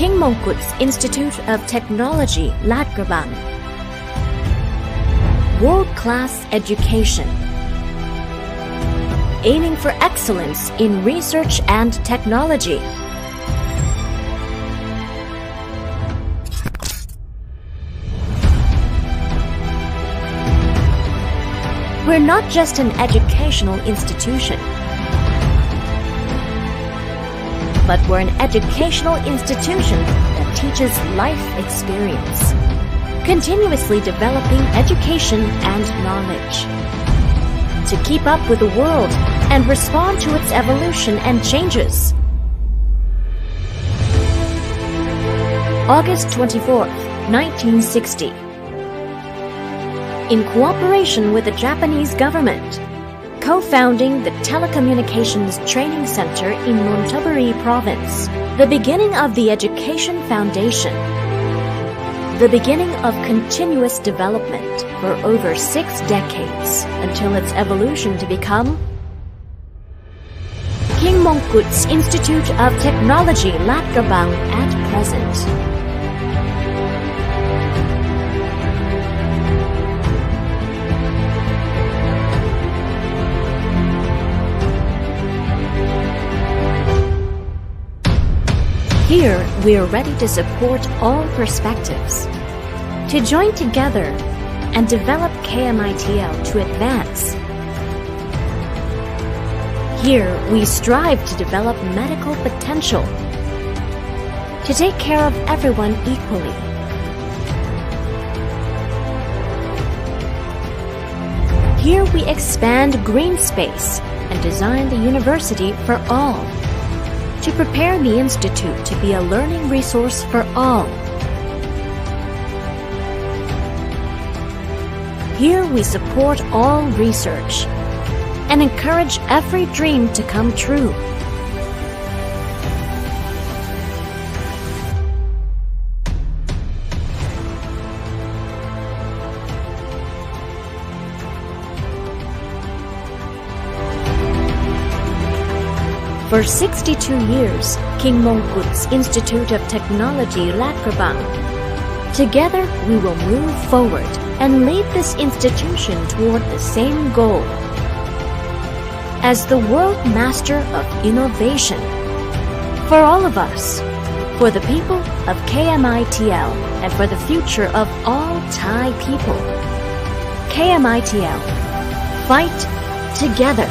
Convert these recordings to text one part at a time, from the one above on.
King Mongkut's Institute of Technology, Lad Krabang. World-class education, aiming for excellence in research and technology. We're not just an educational institution, but we're an educational institution that teaches life experience, continuously developing education and knowledge to keep up with the world and respond to its evolution and changes. August 24th, 1960. In cooperation with the Japanese government, co-founding the Telecommunications Training Center in Nonthaburi Province, the beginning of the Education Foundation, the beginning of continuous development for over 6 decades until its evolution to become King Mongkut's Institute of Technology, Lad Krabang at present. Here, we are ready to support all perspectives, to join together and develop KMITL to advance. Here, we strive to develop medical potential, to take care of everyone equally. Here, we expand green space and design the university for all, to prepare the Institute to be a learning resource for all. Here we support all research and encourage every dream to come true. For 62 years, King Mongkut's Institute of Technology, Lad Krabang. Together, we will move forward and lead this institution toward the same goal. As the world master of innovation, for all of us, for the people of KMITL, and for the future of all Thai people. KMITL, fight together.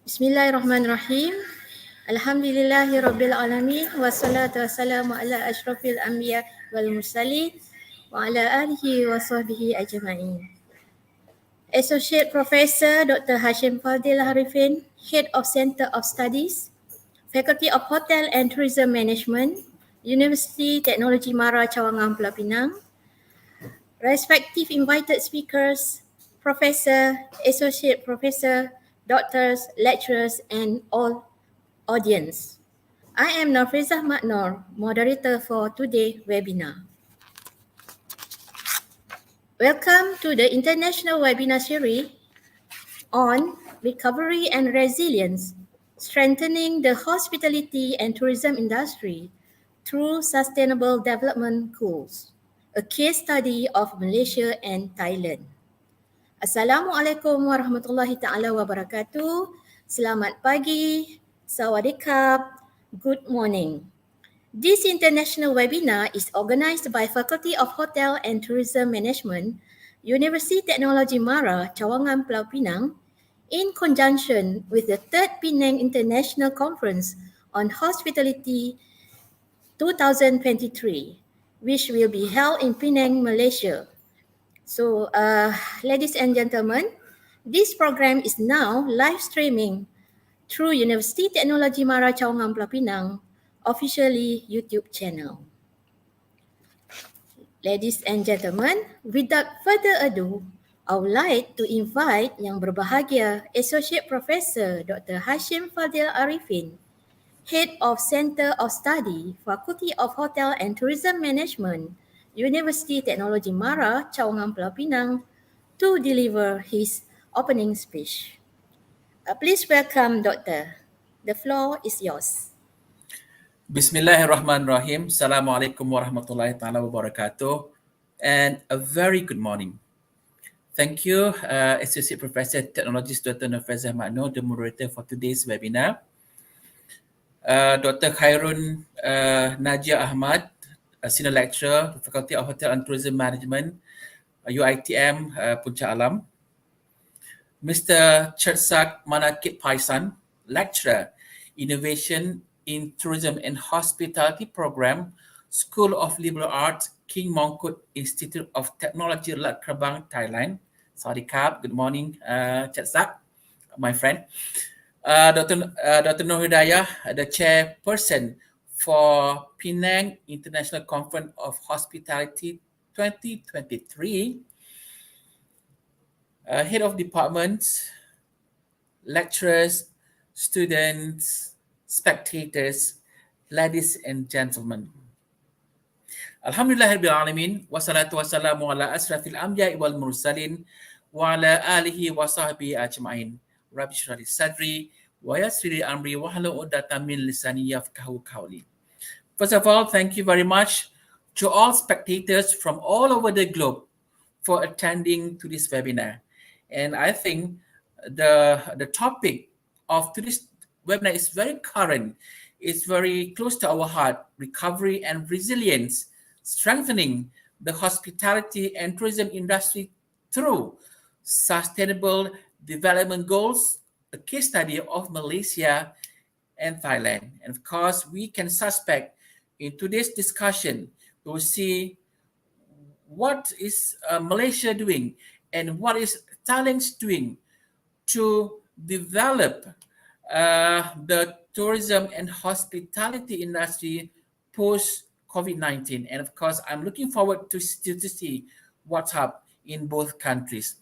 Bismillahirrahmanirrahim. Alhamdulillahi Rabbil Alamin. Wassalatu wassalamu ala ashrafil anbiya wal mursalin. Wa ala alihi wa sahbihi ajma'in. Associate Professor Dr. Hashim Fadil Harifin, Head of Center of Studies, Faculty of Hotel and Tourism Management, University Technology Mara Cawangan Pulau Pinang, respective invited speakers, Professor, Associate Professor, Doctors, Lecturers, and all audience. I am Nafrizah Maknor, moderator for today's webinar. Welcome to the International Webinar Series on Recovery and Resilience, Strengthening the Hospitality and Tourism Industry through Sustainable Development Goals, a case study of Malaysia and Thailand. Assalamualaikum warahmatullahi taala wabarakatuh. Selamat pagi, sawadikap, good morning. This international webinar is organized by Faculty of Hotel and Tourism Management, University Technology Mara, Cawangan Pulau Pinang, in conjunction with the 3rd Penang International Conference on Hospitality 2023, which will be held in Penang, Malaysia. So, ladies and gentlemen, this program is now live streaming through University Technology Mara Cawangan Pulau Pinang officially YouTube channel. Ladies and gentlemen, without further ado, I would like to invite Yang Berbahagia Associate Professor Dr. Hashim Fadil Arifin, Head of Center of Study, Faculty of Hotel and Tourism Management, University Technology Mara, Cawangan Pulau Pinang, to deliver his opening speech. Please welcome Doctor. The floor is yours. Bismillahirrahmanirrahim. Assalamualaikum warahmatullahi taala wabarakatuh. And a very good morning. Thank you, Associate Professor Technologist Dr. Nafrizah Makno, the moderator for today's webinar. Dr. Khairun Najia Ahmad, a Senior Lecturer, Faculty of Hotel and Tourism Management, UiTM Puncak Alam. Mr. Chersak Manakit Paisan, Lecturer, Innovation in Tourism and Hospitality Program, School of Liberal Arts, King Mongkut Institute of Technology, Lat Krabang, Thailand. Sawadee good morning, Chersak, my friend. Dr. Nur Hidayah, the chairperson for Penang International Conference of Hospitality 2023, head of departments, lecturers, students, spectators, ladies and gentlemen. Alhamdulillahirabbil alamin wassalatu wassalamu ala asrafil anbiya'i wal mursalin wa ala alihi wa sahbihi ajma'in. Rabbi shrah li sadri wa yassir li amri wa hlul 'uqdatam min lisani yafqahu qawli. First of all, thank you very much to all spectators from all over the globe for attending to this webinar. And I think the topic of today's webinar is very current. It's very close to our heart: recovery and resilience, strengthening the hospitality and tourism industry through sustainable development goals, a case study of Malaysia and Thailand. And of course, we can suspect in today's discussion, we'll see what is Malaysia doing and what is Thailand doing to develop the tourism and hospitality industry post COVID-19. And of course, I'm looking forward to see what's up in both countries.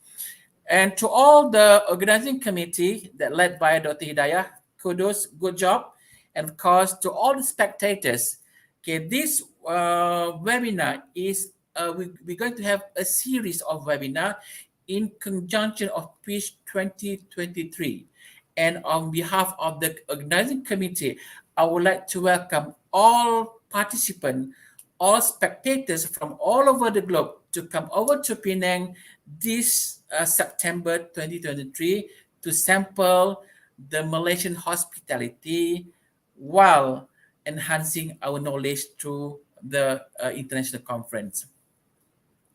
And to all the organizing committee that led by Dr. Hidayah, kudos, good job. And of course, to all the spectators, okay, this webinar is, we're going to have a series of webinar in conjunction of PISH 2023. And on behalf of the organizing committee, I would like to welcome all participants, all spectators from all over the globe to come over to Penang this September 2023 to sample the Malaysian hospitality while enhancing our knowledge through the international conference.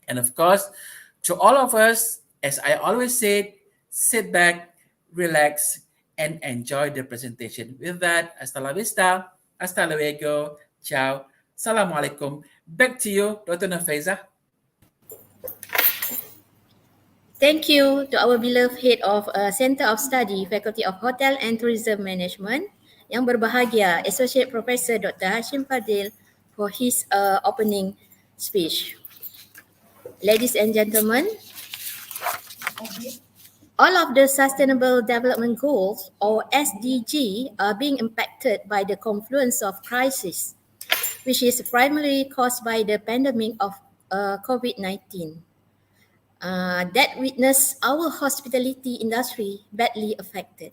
And of course, to all of us, as I always said, sit back, relax, and enjoy the presentation. With that, hasta la vista, hasta luego, ciao, assalamualaikum. Back to you, Dr. Nafeza. Thank you to our beloved head of Center of Study, Faculty of Hotel and Tourism Management, yang berbahagia, Associate Professor Dr. Hashim Fadil, for his opening speech. Ladies and gentlemen, all of the Sustainable Development Goals, or SDG, are being impacted by the confluence of crises, which is primarily caused by the pandemic of COVID-19. That witnessed our hospitality industry badly affected.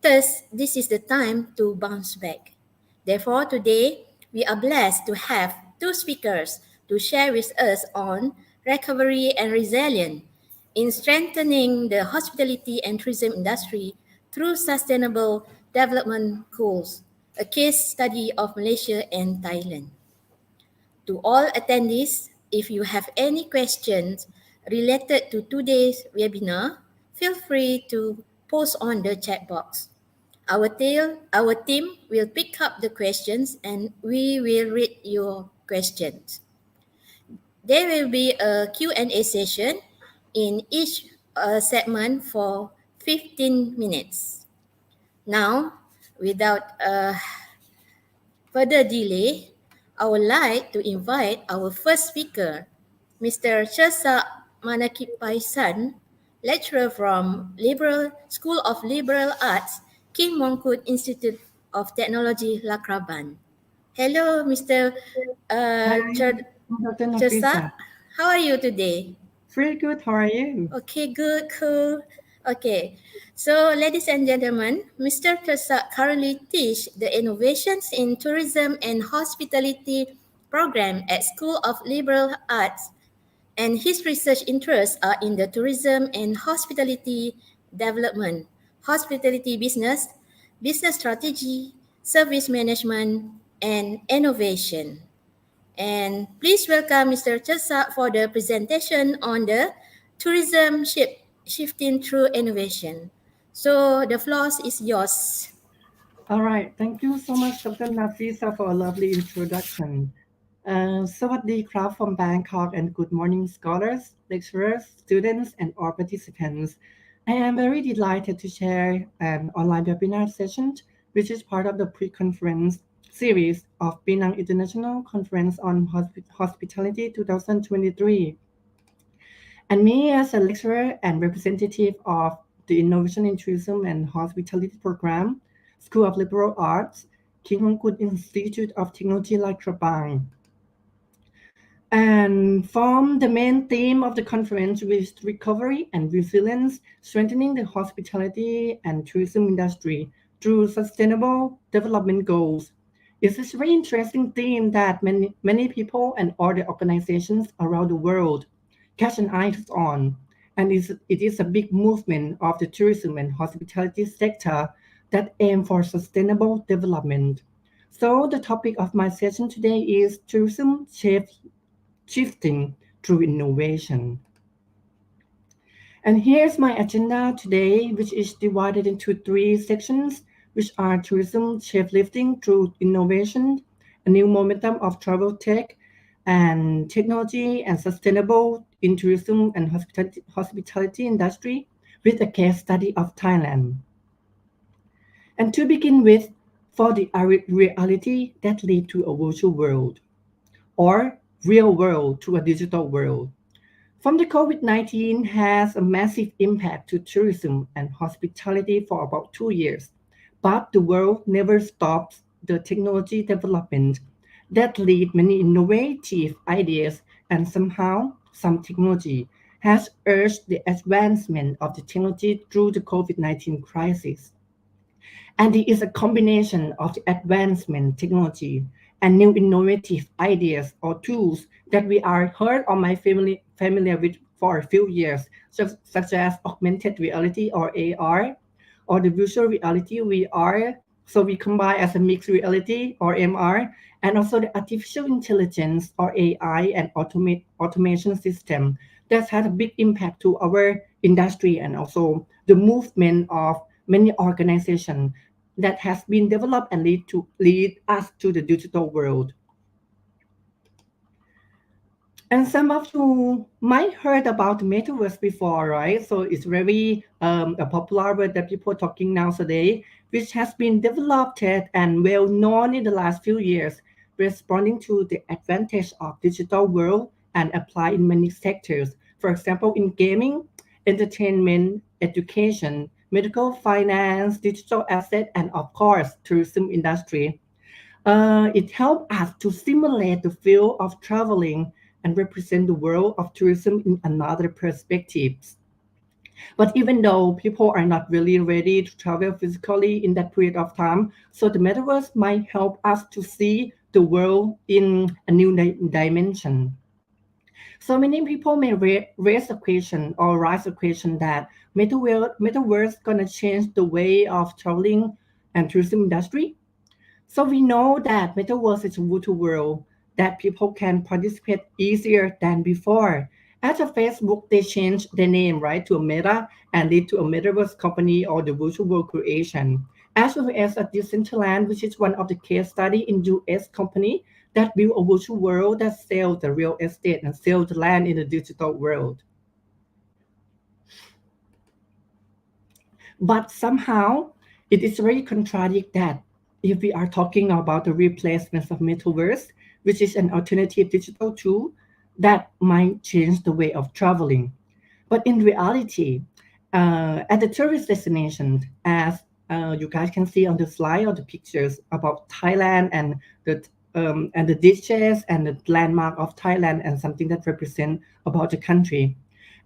Thus, this is the time to bounce back. Therefore, today, we are blessed to have two speakers to share with us on recovery and resilience in strengthening the hospitality and tourism industry through sustainable development goals, a case study of Malaysia and Thailand. To all attendees, if you have any questions related to today's webinar, feel free to post on the chat box. Our team will pick up the questions and we will read your questions. There will be a Q&A session in each segment for 15 minutes. Now, without further delay, I would like to invite our first speaker, Mr. Chesa Manakipaisan, lecturer from School of Liberal Arts, King Mongkut Institute of Technology, Lakraban. Hello, Mr. Hi, Dr. Chesa. Nafisa. How are you today? Pretty good. How are you? Okay, good, cool. Okay, so ladies and gentlemen, Mr. Kersak currently teach the Innovations in Tourism and Hospitality program at School of Liberal Arts, and his research interests are in the tourism and hospitality development, hospitality business, business strategy, service management, and innovation. And please welcome Mr. Chesa for the presentation on the tourism shifting through innovation. So the floor is yours. All right. Thank you so much, Dr. Nafisa, for a lovely introduction. Sawadee krap from Bangkok and good morning, scholars, lecturers, students, and all participants. I am very delighted to share an online webinar session, which is part of the pre-conference series of Penang International Conference on Hospitality 2023. And me, as a lecturer and representative of the Innovation in Tourism and Hospitality Program, School of Liberal Arts, King Mongkut Institute of Technology, Lai Krabang. And from the main theme of the conference, which is recovery and resilience, strengthening the hospitality and tourism industry through sustainable development goals. It's a very interesting theme that many people and other organizations around the world catch an eye on, and it is a big movement of the tourism and hospitality sector that aim for sustainable development. So the topic of my session today is tourism shifting through innovation. And here's my agenda today, which is divided into 3 sections, which are tourism shapelifting through innovation, a new momentum of travel tech, and technology and sustainable in tourism and hospitality industry, with a case study of Thailand. And to begin with, for the reality that lead to a virtual world, or real world to a digital world. From the COVID-19 has a massive impact to tourism and hospitality for about 2 years, but the world never stops the technology development that lead many innovative ideas, and somehow some technology has urged the advancement of the technology through the COVID-19 crisis. And it is a combination of the advancement technology and new innovative ideas or tools that we are heard or my familiar with for a few years, such as augmented reality or AR, or the virtual reality VR. So we combine as a mixed reality or MR, and also the artificial intelligence or AI and automation system that had a big impact to our industry, and also the movement of many organizations that has been developed and lead us to the digital world. And some of you might heard about the metaverse before, right? So it's very a popular word that people are talking nowadays, which has been developed and well known in the last few years, responding to the advantage of digital world and apply in many sectors. For example, in gaming, entertainment, education, medical, finance, digital asset, and of course, tourism industry. It helps us to simulate the feel of traveling and represent the world of tourism in another perspective. But even though people are not really ready to travel physically in that period of time, so the metaverse might help us to see the world in a new dimension. So many people may raise a question or rise a question that metaverse gonna change the way of traveling and tourism industry. So we know that metaverse is a virtual world that people can participate easier than before. As a Facebook, they changed their name, right, to a Meta and lead to a metaverse company or the virtual world creation. As well as a Decentraland, which is one of the case study in US company that build a virtual world that sells the real estate and sells the land in the digital world. But somehow it is very contradict that if we are talking about the replacement of metaverse, which is an alternative digital tool that might change the way of traveling. But in reality, at the tourist destination, as you guys can see on the slide or the pictures about Thailand and the dishes and the landmark of Thailand and something that represent about the country.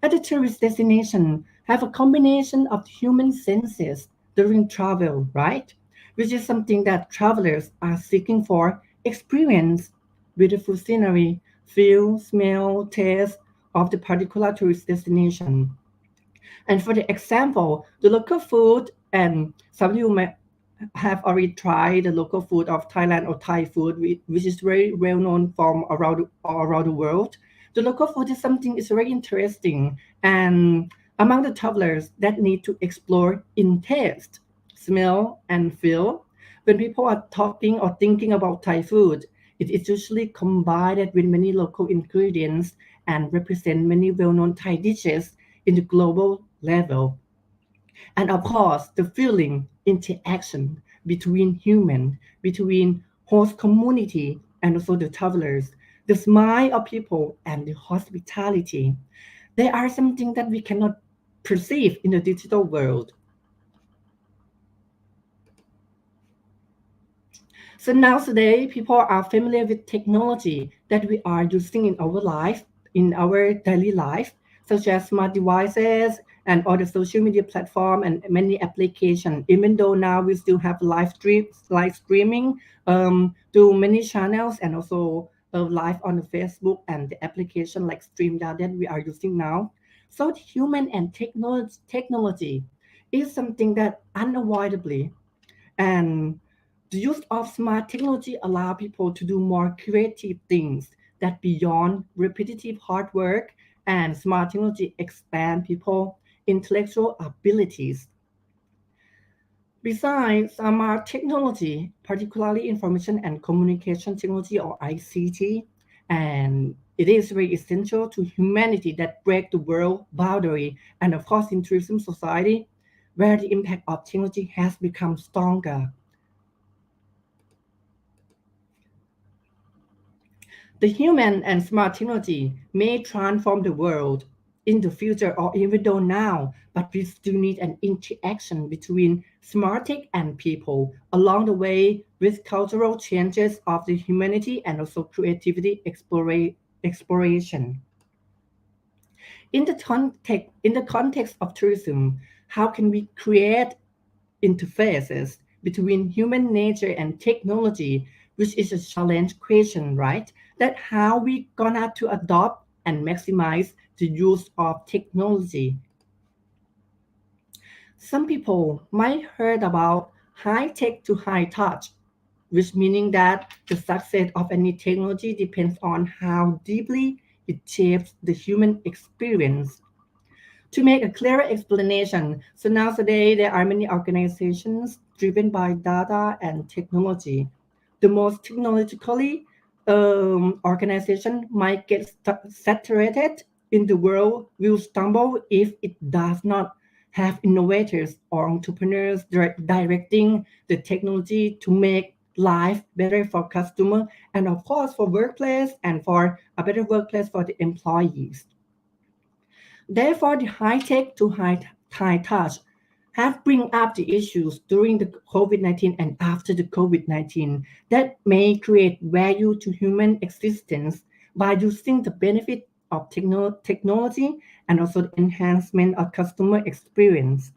At the tourist destination, have a combination of human senses during travel, right? Which is something that travelers are seeking for experience, beautiful scenery, feel, smell, taste of the particular tourist destination. And for the example, the local food, and some of you may have already tried the local food of Thailand or Thai food, which is very well known from all around the world. The local food is something is very interesting and among the travelers that need to explore in taste, smell, and feel. When people are talking or thinking about Thai food, it is usually combined with many local ingredients and represent many well-known Thai dishes in the global level. And of course, the feeling interaction between human, between host community and also the travelers, the smile of people and the hospitality. They are something that we cannot perceive in the digital world. So now today, people are familiar with technology that we are using in our life, in our daily life, such as smart devices and all the social media platform and many applications. Even though now we still have live streaming to many channels and also live on the Facebook and the application like StreamYard that we are using now. So human and technology is something that unavoidably and the use of smart technology allow people to do more creative things that beyond repetitive hard work and smart technology expand people intellectual abilities. Besides smart technology, particularly information and communication technology or ICT, and it is very essential to humanity that break the world boundary and of course in tourism society where the impact of technology has become stronger. The human and smart technology may transform the world in the future or even though now, but we still need an interaction between smart tech and people along the way with cultural changes of the humanity and also creativity exploration. In the context of tourism, how can we create interfaces between human nature and technology, which is a challenge question, right? That how we gonna to adopt and maximize the use of technology. Some people might heard about high tech to high touch, which meaning that the success of any technology depends on how deeply it shapes the human experience. To make a clearer explanation, so nowadays there are many organizations driven by data and technology. The most technologically organization might get saturated in the world will stumble if it does not have innovators or entrepreneurs directing the technology to make life better for customer and of course for workplace and for a better workplace for the employees. Therefore, the high-tech to high-touch have bring up the issues during the COVID-19 and after the COVID-19 that may create value to human existence by using the benefit of technology and also the enhancement of customer experience,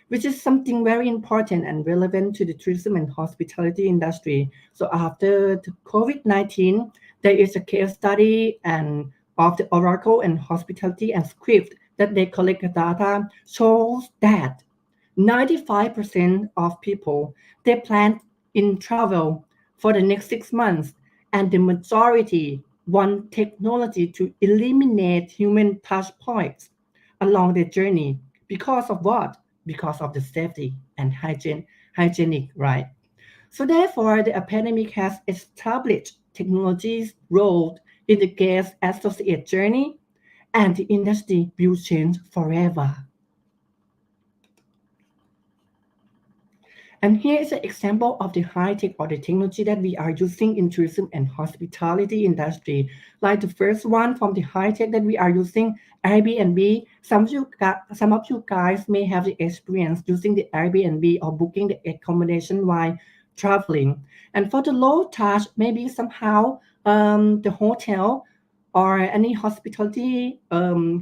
which is something very important and relevant to the tourism and hospitality industry. So after the COVID-19, there is a case study and of the Oracle and hospitality and script that they collect data shows that 95% of people they plan in travel for the next 6 months, and the majority want technology to eliminate human touch points along their journey. Because of what? Because of the safety and hygienic, right? So therefore, the pandemic has established technology's role in the guest associate journey, and the industry will change forever. And here is an example of the high tech or the technology that we are using in tourism and hospitality industry. Like the first one from the high tech that we are using, Airbnb. Some of you guys may have the experience using the Airbnb or booking the accommodation while traveling. And for the low touch, maybe somehow the hotel or any hospitality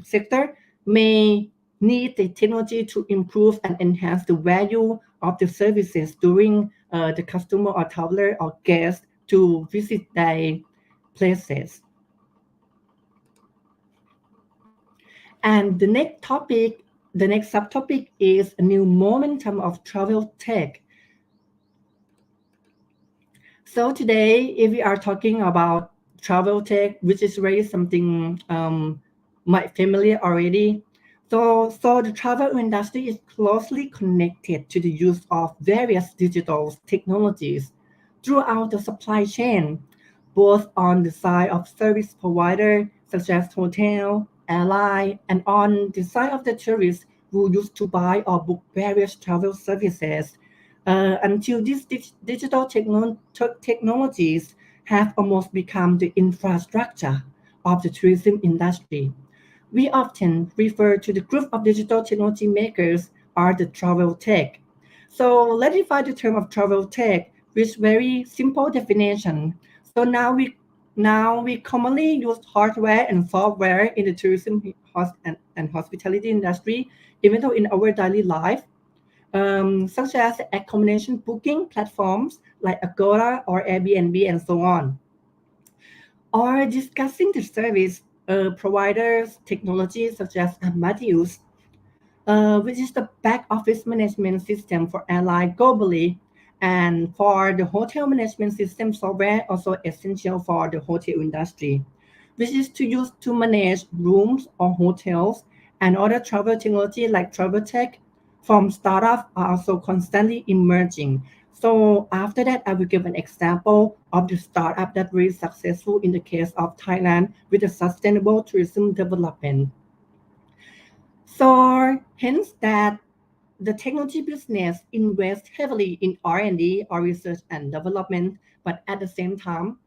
sector may need the technology to improve and enhance the value of the services during the customer or traveler or guest to visit their places. And the next subtopic is a new momentum of travel tech. So today, if we are talking about travel tech, which is really something my familiar already. So the travel industry is closely connected to the use of various digital technologies throughout the supply chain, both on the side of service provider such as hotel, airline, and on the side of the tourists who used to buy or book various travel services. Until these digital technologies have almost become the infrastructure of the tourism industry. We often refer to the group of digital technology makers are the travel tech. So let's define the term of travel tech with very simple definition. So now we commonly use hardware and software in the tourism and hospitality industry, even though in our daily life, such as accommodation booking platforms like Agoda or Airbnb and so on, or discussing the service providers technologies such as Amadeus, which is the back office management system for airline globally, and for the hotel management system software also essential for the hotel industry, which is to use to manage rooms or hotels, and other travel technology like travel tech from startups are also constantly emerging. So after that, I will give an example of the startup that was successful in the case of Thailand with the sustainable tourism development. So hence that the technology business invests heavily in R&D or research and development, but at the same time,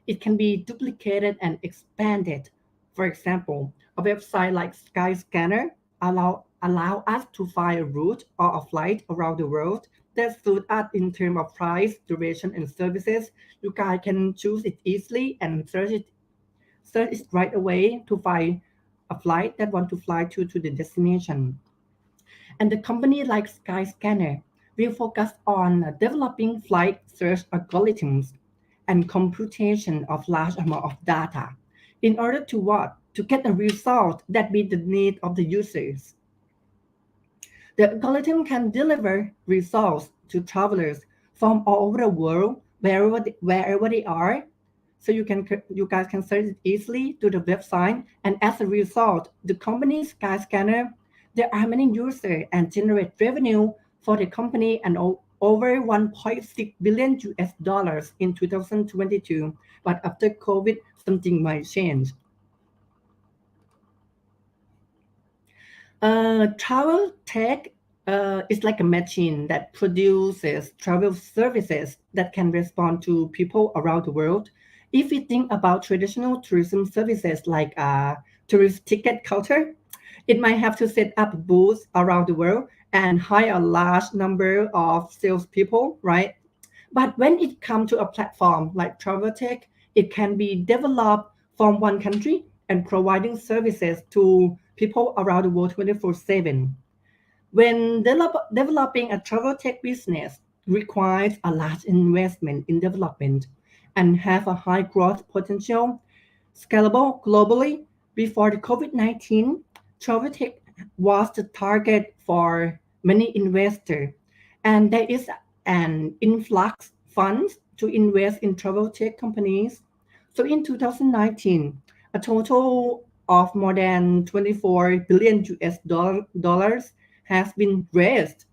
it can be duplicated and expanded. For example, a website like Skyscanner allow us to find a route or a flight around the world that suit us in terms of price, duration, and services. You guys can choose it easily and search it right away to find a flight that want to fly to the destination. And the company like Skyscanner will focus on developing flight search algorithms and computation of large amount of data in order to what? To get a result that meet the need of the users. The algorithm can deliver results to travelers from all over the world, wherever they are. So you guys can search it easily to the website, and as a result, the company Skyscanner There are many users and generate revenue for the company and over 1.6 billion US dollars in 2022. But after COVID, something might change. Travel tech is like a machine that produces travel services that can respond to people around the world. If we think about traditional tourism services like tourist ticket counter, it might have to set up booths around the world and hire a large number of salespeople, right? But when it comes to a platform like travel tech, it can be developed from one country and providing services to people around the world 24/7. When developing a travel tech business requires a large investment in development and have a high growth potential, scalable globally. Before the COVID-19, travel tech was the target for many investors, and there is an influx funds to invest in travel tech companies. So in 2019, a total of more than 24 billion dollars has been raised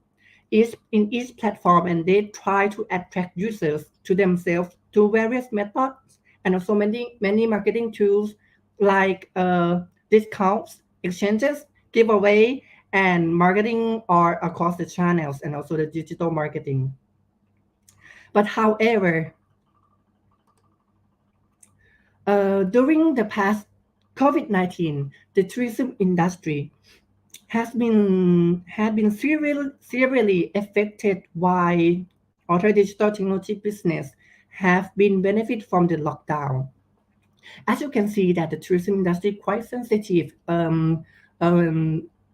in each platform, and they try to attract users to themselves through various methods and also many marketing tools like discounts, exchanges, giveaway, and marketing are across the channels and also the digital marketing. But however, during the past COVID-19, the tourism industry had been severely affected while other digital technology business have been benefit from the lockdown. As you can see that the tourism industry quite sensitive um,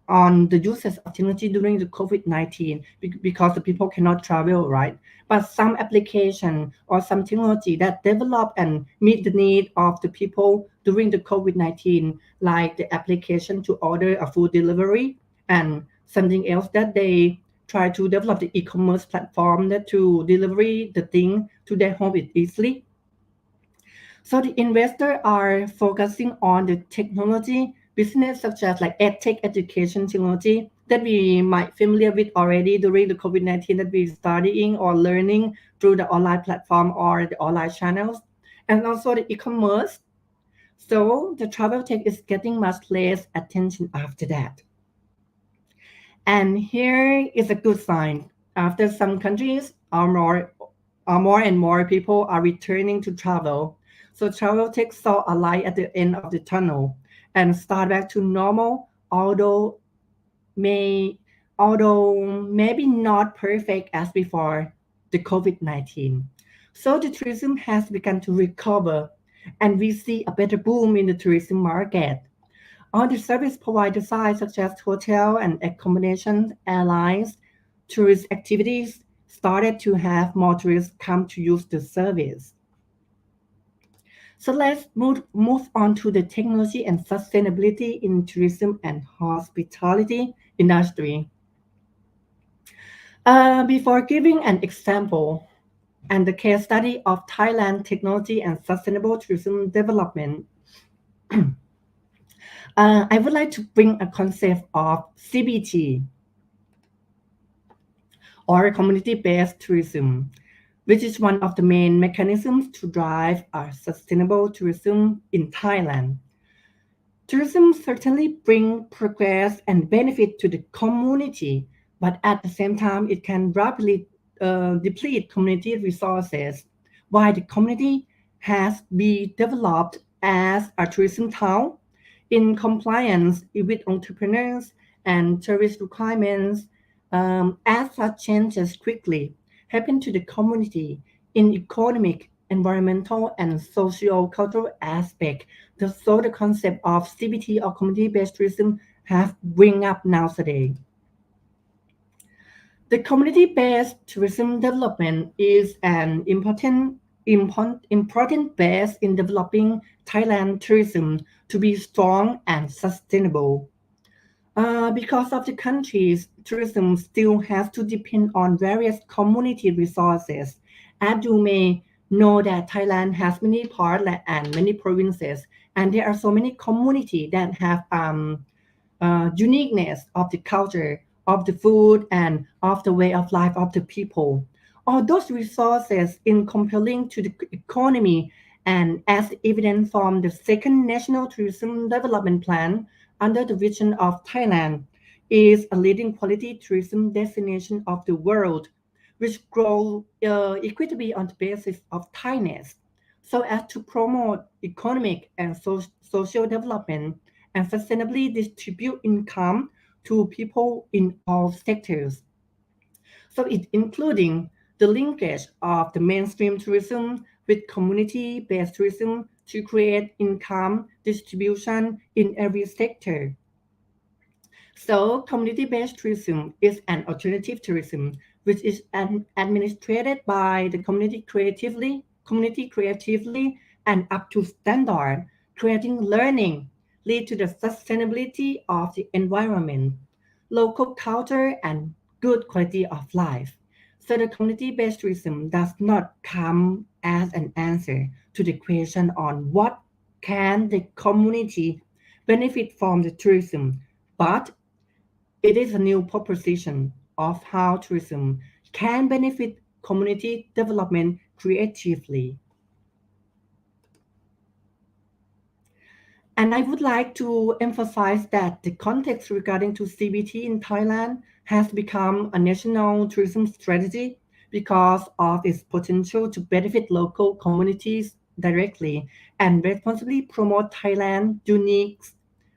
on the uses of technology during the COVID-19 because the people cannot travel, right? But some application or some technology that develop and meet the need of the people during the COVID-19, like the application to order a food delivery and something else that they try to develop the e-commerce platform that to delivery the thing to their home easily. So the investors are focusing on the technology business such as like edtech education technology that we might familiar with already during the COVID-19 that we're studying or learning through the online platform or the online channels, and also the e-commerce. So the travel tech is getting much less attention after that. And here is a good sign. After some countries are more and more people are returning to travel. So travel tech saw a light at the end of the tunnel and start back to normal, may although maybe not perfect as before the COVID-19. So the tourism has begun to recover and we see a better boom in the tourism market. On the service provider side, such as hotel and accommodation, airlines, tourist activities started to have more tourists come to use the service. So let's move on to the technology and sustainability in tourism and hospitality industry. Before giving an example and the case study of Thailand technology and sustainable tourism development, I would like to bring a concept of CBT or community-based tourism, which is one of the main mechanisms to drive our sustainable tourism in Thailand. Tourism certainly brings progress and benefit to the community, but at the same time, it can rapidly deplete community resources. While the community has been developed as a tourism town in compliance with entrepreneurs and tourist requirements, as such changes quickly happen to the community in economic, environmental, and socio-cultural aspect. So the concept of CBT or community-based tourism have bring up nowadays. The community-based tourism development is an important base in developing Thailand tourism to be strong and sustainable. Because of the country's tourism still has to depend on various community resources. As you may know that Thailand has many parts and many provinces, and there are so many communities that have uniqueness of the culture, of the food, and of the way of life of the people. All those resources in compelling to the economy, and as evident from the second National Tourism Development Plan under the vision of Thailand, is a leading quality tourism destination of the world, which grow equitably on the basis of Thainess, so as to promote economic and social development and sustainably distribute income to people in all sectors. So it including the linkage of the mainstream tourism with community-based tourism to create income distribution in every sector. So, community-based tourism is an alternative tourism which is administered by the community creatively and up to standard, creating learning, lead to the sustainability of the environment, local culture, and good quality of life. So, the community-based tourism does not come as an answer to the question on what can the community benefit from the tourism, but it is a new proposition of how tourism can benefit community development creatively. And I would like to emphasize that the context regarding to CBT in Thailand has become a national tourism strategy because of its potential to benefit local communities directly and responsibly promote Thailand's unique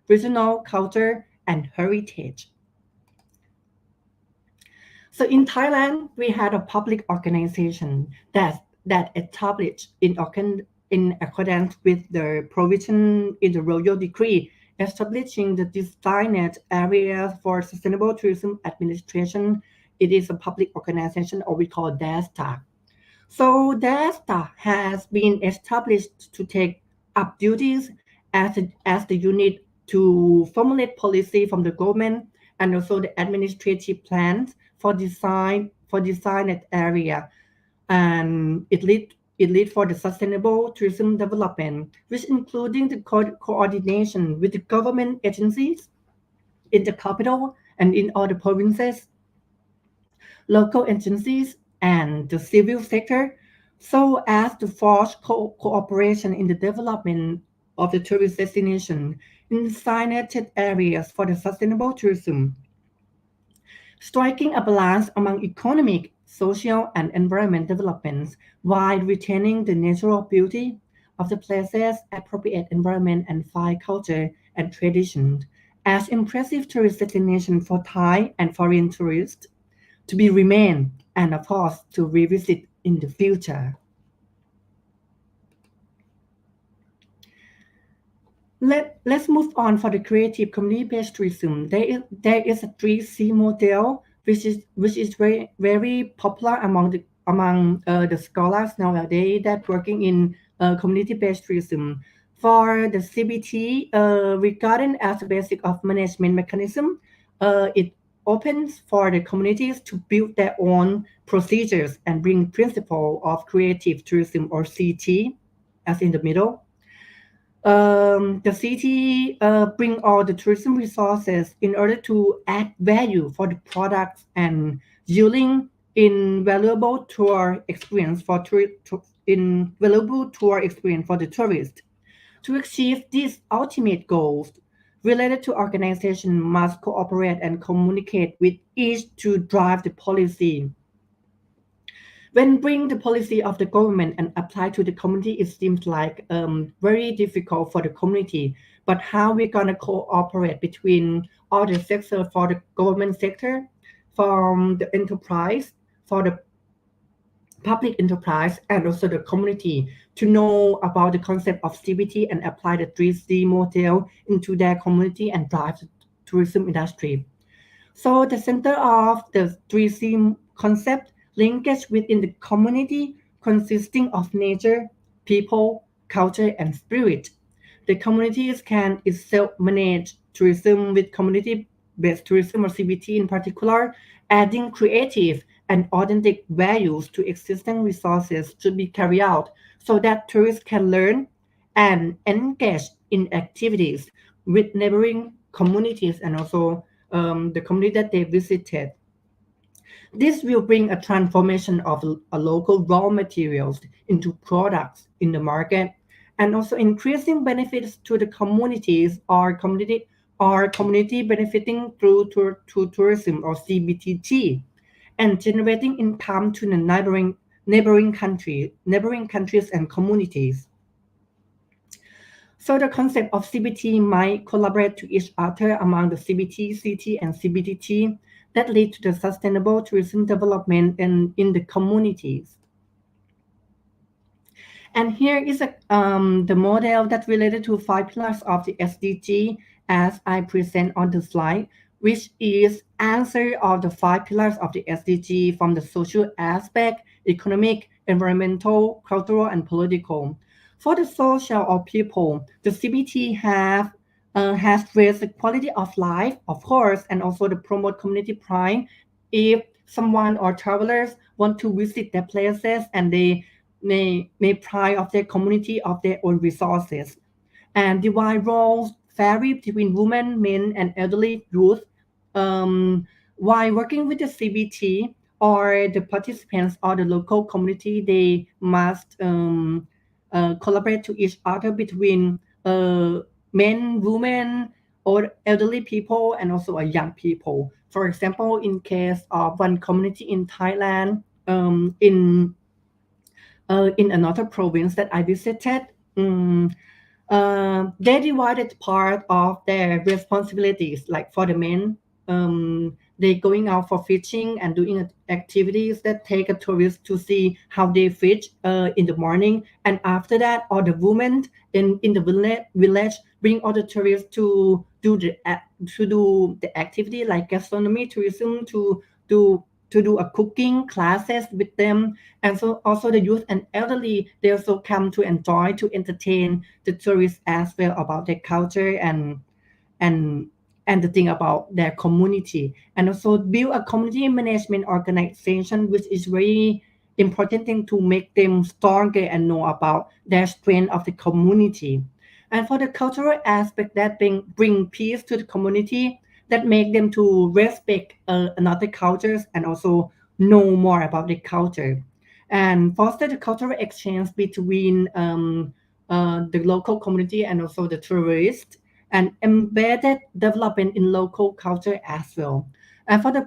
regional culture and heritage. So in Thailand, we had a public organization that established in accordance with the provision in the royal decree establishing the designated areas for sustainable tourism administration. It is a public organization, or we call DASTA. So DASTA has been established to take up duties as the unit to formulate policy from the government and also the administrative plans for designed area, and it lead for the sustainable tourism development, which including the coordination with the government agencies in the capital and in all the provinces, local agencies, and the civil sector, so as to forge cooperation in the development of the tourist destination in designated areas for the sustainable tourism, striking a balance among economic, social, and environment developments while retaining the natural beauty of the places, appropriate environment, and fine culture and traditions as impressive tourist destination for Thai and foreign tourists to be remain and of course to revisit in the future. Let's move on for the creative community-based tourism. There is a 3C model which is very popular among the scholars nowadays that working in community-based tourism. For the CBT, regarding as a basic of management mechanism, it opens for the communities to build their own procedures and bring principle of creative tourism, or CT as in the middle. The city bring all the tourism resources in order to add value for the products and yielding invaluable tour experience for invaluable tour experience for the tourist. To achieve these ultimate goals, related to organization must cooperate and communicate with each to drive the policy. When bring the policy of the government and apply to the community, it seems like very difficult for the community. But how we gonna cooperate between all the sectors, for the government sector, from the enterprise, for the public enterprise, and also the community to know about the concept of CBT and apply the 3C model into their community and drive the tourism industry. So the center of the 3C concept linkage within the community consisting of nature, people, culture, and spirit. The communities can itself manage tourism with community-based tourism, or CBT in particular, adding creative and authentic values to existing resources to be carried out so that tourists can learn and engage in activities with neighboring communities and also the community that they visited. This will bring a transformation of a local raw materials into products in the market, and also increasing benefits to the communities or community benefiting through to tourism or CBTT, and generating income to the neighboring countries and communities. So the concept of CBT might collaborate to each other among the CBT, CT, and CBTT that lead to the sustainable tourism development in the communities. And here is the model that related to 5 pillars of the SDG as I present on the slide, which is answer of the 5 pillars of the SDG from the social aspect, economic, environmental, cultural, and political. For the social or people, the CBT has raised the quality of life, of course, and also to promote community pride. If someone or travelers want to visit their places and they may pride of their community of their own resources, and divide roles vary between women, men, and elderly youth. While working with the CBT or the participants or the local community, they must collaborate to each other between men, women, or elderly people, and also young people. For example, in case of one community in Thailand, in another province that I visited, they divided part of their responsibilities. Like for the men, they going out for fishing and doing activities that take a tourist to see how they fish in the morning. And after that, all the women in the village bring all the tourists to do the activity like gastronomy tourism to do a cooking classes with them. And so also the youth and elderly, they also come to enjoy, to entertain the tourists as well about their culture and and the thing about their community, and also build a community management organization, which is very important thing to make them stronger and know about their strength of the community. And for the cultural aspect, that bring peace to the community, that make them to respect another cultures and also know more about the culture, and foster the cultural exchange between the local community and also the tourists, and embedded development in local culture as well. And for the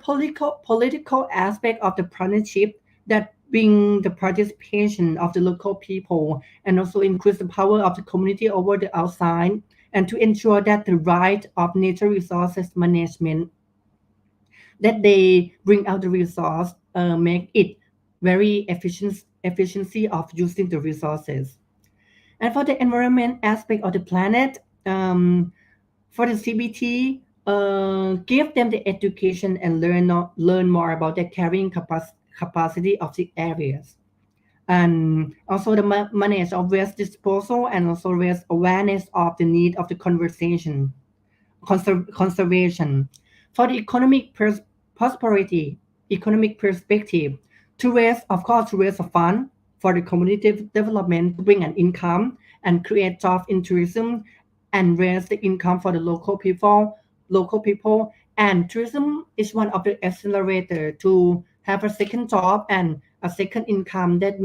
political aspect of the partnership, that bring the participation of the local people and also increase the power of the community over the outside, and to ensure that the right of nature resources management, that they bring out the resource, make it very efficiency of using the resources. And for the environment aspect of the planet, for the CBT, give them the education and learn more about the carrying capacity of the areas, and also the manage of waste disposal, and also raise awareness of the need of the conservation. For the prosperity, economic perspective, to raise a fund for the community development to bring an income and create jobs in tourism, and raise the income for the local people. And tourism is one of the accelerator to have a second job and a second income that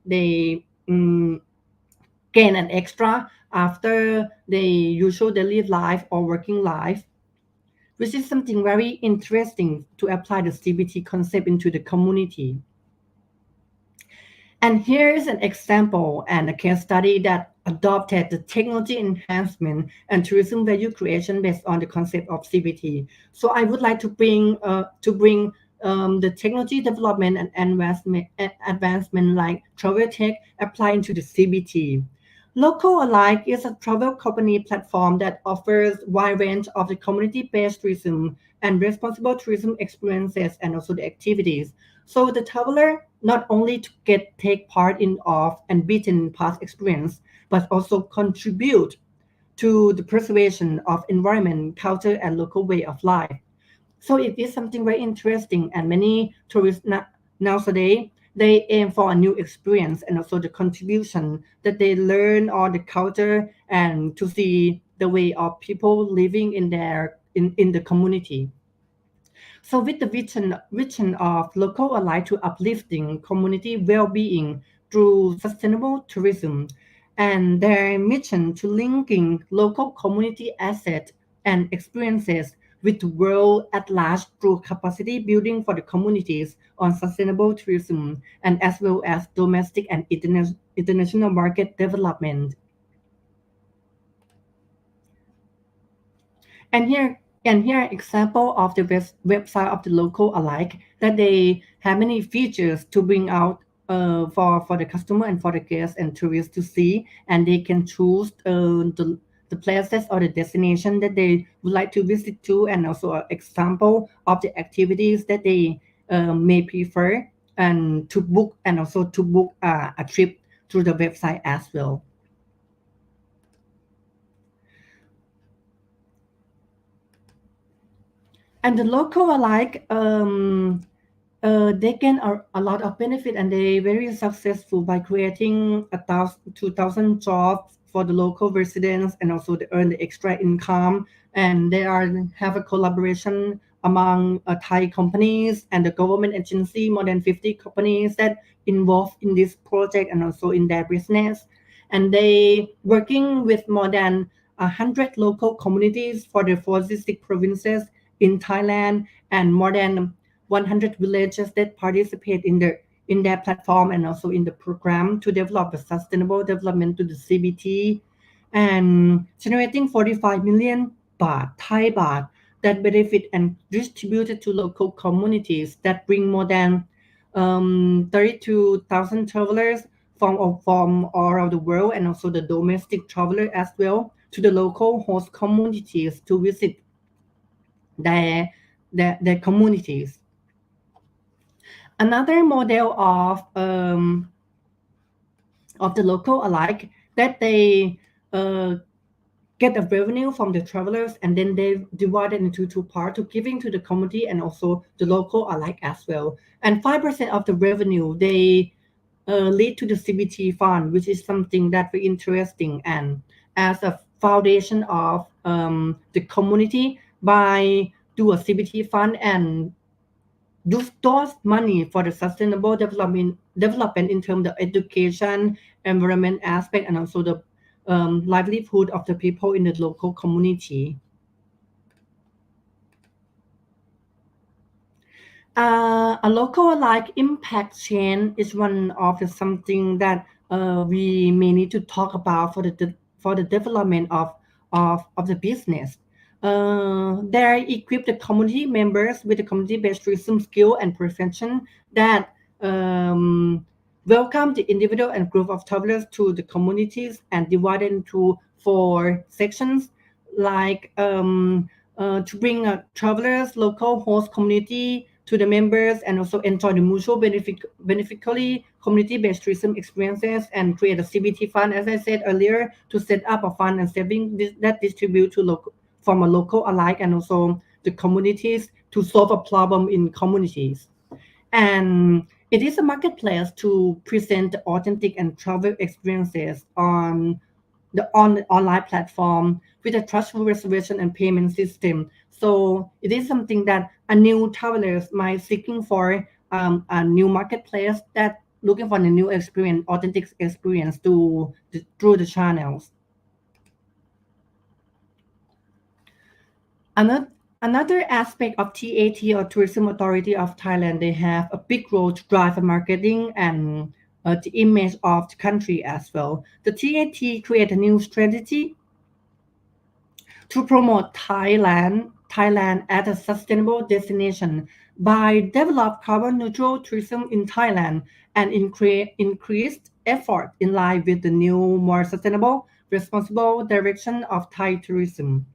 they gain an extra after they usual daily life or working life, which is something very interesting to apply the CBT concept into the community. And here is an example and a case study that adopted the technology enhancement and tourism value creation based on the concept of CBT. So I would like to bring the technology development and advancement like travel tech applying to the CBT. Local Alike is a travel company platform that offers wide range of the community-based tourism and responsible tourism experiences and also the activities. So the traveler not only to take part in of and beaten past experience, but also contribute to the preservation of environment, culture, and local way of life. So it is something very interesting, and many tourists nowadays they aim for a new experience and also the contribution that they learn on the culture and to see the way of people living in the community. So with the vision of local allied to uplifting community well-being through sustainable tourism, and their mission to linking local community assets and experiences with the world at large through capacity building for the communities on sustainable tourism and as well as domestic and international market development. And here example of the website of the local alike that they have many features to bring out for the customer and for the guests and tourists to see, and they can choose the places or the destination that they would like to visit to, and also an example of the activities that they may prefer and to book, and also to book a trip through the website as well. And the local alike, they gain a lot of benefit, and they very successful by creating 2,000 jobs for the local residents, and also they earn the extra income. And they have a collaboration among Thai companies and the government agency, more than 50 companies that involved in this project and also in their business. And they working with more than 100 local communities for the 46 provinces in Thailand, and more than 100 villages that participate in their platform and also in the program to develop a sustainable development to the CBT, and generating 45 million baht, Thai baht, that benefit and distributed to local communities that bring more than 32,000 travelers from all around the world, and also the domestic traveler as well, to the local host communities to visit their their communities. Another model of the local alike that they get the revenue from the travelers, and then they divide it into two parts to giving to the community and also the local alike as well. And 5% of the revenue they lead to the CBT fund, which is something that very interesting, and as a foundation of the community by do a CBT fund and use those money for the sustainable development in terms of education, environment aspect, and also the livelihood of the people in the local community. A local like impact chain is one of the something that we may need to talk about for the development of the business. They equip the community members with the community-based tourism skill and prevention that welcome the individual and group of travelers to the communities and divided into 4 sections, like to bring travelers, local host community to the members, and also enjoy the mutual beneficially community-based tourism experiences, and create a CBT fund, as I said earlier, to set up a fund and saving that distribute to local from a local alike and also the communities to solve a problem in communities. And it is a marketplace to present authentic and travel experiences on the online platform with a trustful reservation and payment system. So it is something that a new travelers might seeking for a new marketplace that looking for a new experience, authentic experience through the channels. Another aspect of TAT, or Tourism Authority of Thailand, they have a big role to drive the marketing and the image of the country as well. The TAT create a new strategy to promote Thailand as a sustainable destination by develop carbon neutral tourism in Thailand and increased effort in line with the new, more sustainable, responsible direction of Thai tourism.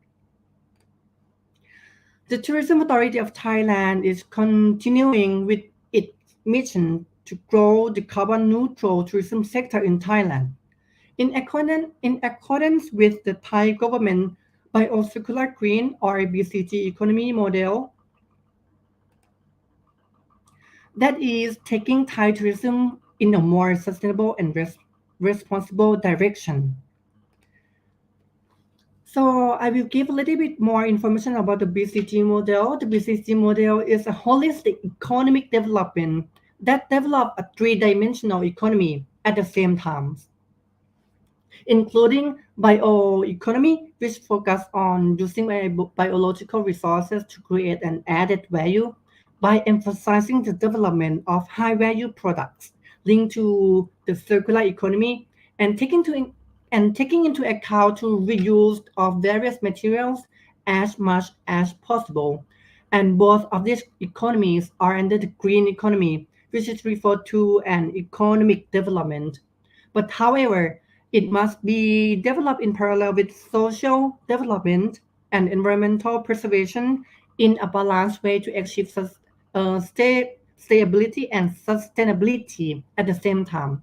The Tourism Authority of Thailand is continuing with its mission to grow the carbon neutral tourism sector in Thailand. In accordance with the Thai government Biocircular Green, or BCG economy model that is taking Thai tourism in a more sustainable and responsible direction. So I will give a little bit more information about the BCG model. The BCG model is a holistic economic development that develop a three-dimensional economy at the same time, including bioeconomy, which focus on using biological resources to create an added value by emphasizing the development of high-value products linked to the circular economy and taking into account to reuse of various materials as much as possible. And both of these economies are under the green economy, which is referred to an economic development. But however, it must be developed in parallel with social development and environmental preservation in a balanced way to achieve stability and sustainability at the same time.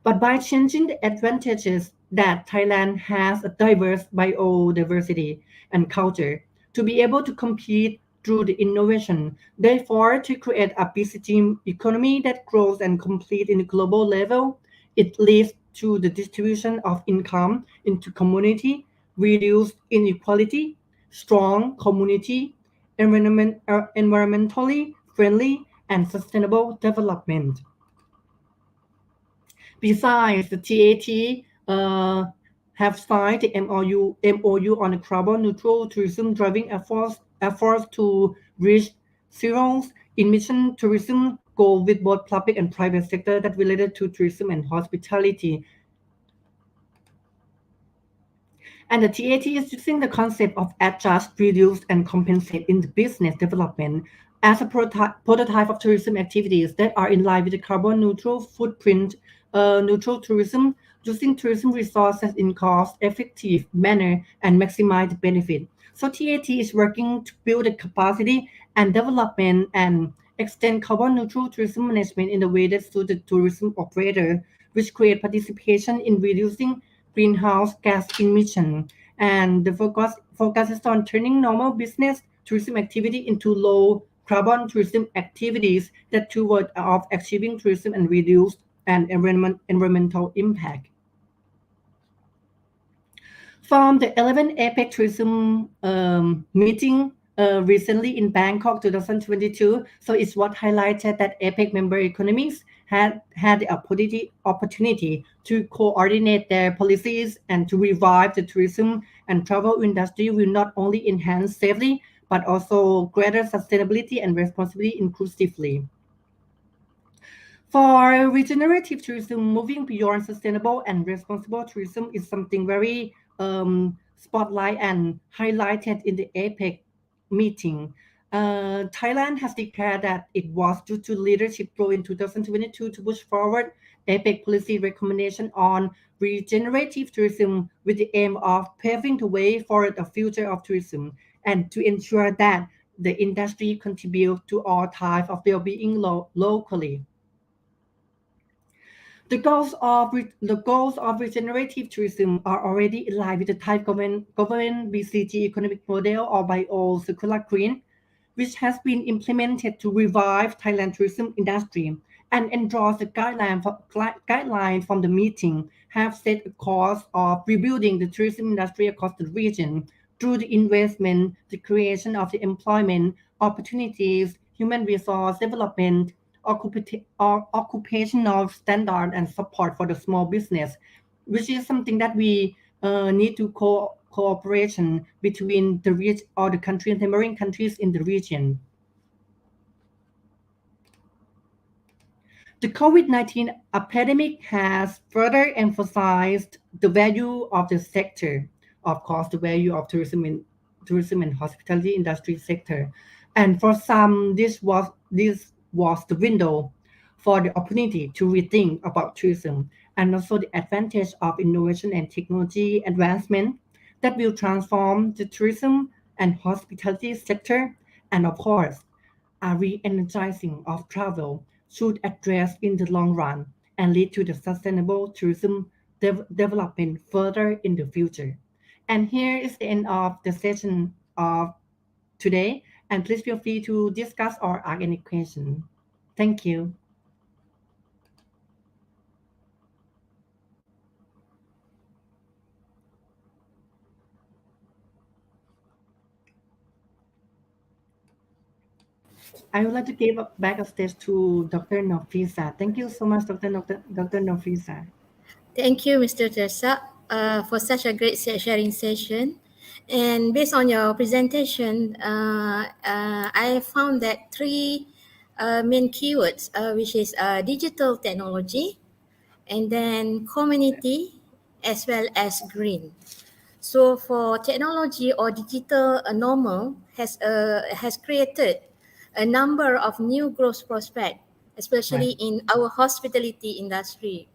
But by changing the advantages that Thailand has a diverse biodiversity and culture to be able to compete through the innovation, therefore to create a BCG economy that grows and compete in the global level, it leads to the distribution of income into community, reduced inequality, strong community, environmentally friendly and sustainable development. Besides, the TAT have signed the MOU on the carbon neutral tourism driving efforts to reach zero emission tourism goal with both public and private sector that related to tourism and hospitality. And the TAT is using the concept of adjust, reduce, and compensate in the business development as a prototype of tourism activities that are in line with the carbon neutral footprint, neutral tourism, using tourism resources in cost-effective manner and maximize the benefit. So TAT is working to build the capacity and development and extend carbon neutral tourism management in the way that suits the tourism operator, which create participation in reducing greenhouse gas emission. And the focus is on turning normal business tourism activity into low carbon tourism activities that toward of achieving tourism and reduce and environmental impact. From the 11th APEC tourism meeting recently in Bangkok 2022, so it's what highlighted that APEC member economies had the opportunity to coordinate their policies and to revive the tourism and travel industry will not only enhance safely but also greater sustainability and responsibility inclusively. For regenerative tourism, moving beyond sustainable and responsible tourism is something very spotlight and highlighted in the APEC meeting. Thailand has declared that it was due to leadership role in 2022 to push forward APEC policy recommendation on regenerative tourism with the aim of paving the way for the future of tourism and to ensure that the industry contributes to all types of well-being locally. The goals of regenerative tourism are already in line with the Thai government BCG economic model or bio circular green, which has been implemented to revive Thailand tourism industry and endorse the guideline from the meeting have set a course of rebuilding the tourism industry across the region through the investment, the creation of the employment opportunities, human resource development, occupational standard and support for the small business, which is something that we need to cooperation between the region or the country and neighboring countries in the region. The COVID-19 epidemic has further emphasized the value of the sector, of course, the value of tourism and hospitality industry sector. And for some, this was the window for the opportunity to rethink about tourism and also the advantage of innovation and technology advancement that will transform the tourism and hospitality sector. And of course, a re-energizing of travel should address in the long run and lead to the sustainable tourism development further in the future. And here is the end of the session of today. And please feel free to discuss or ask any question. Thank you. I would like to give back a stage to Dr. Nafisa. Thank you so much, Dr. Nafisa. Thank you, Mr. Tersa, for such a great sharing session. And based on your presentation, I found that three main keywords, which is digital technology, and then community, as well as green. So for technology or digital normal has created a number of new growth prospects, Right. especially in our hospitality industry,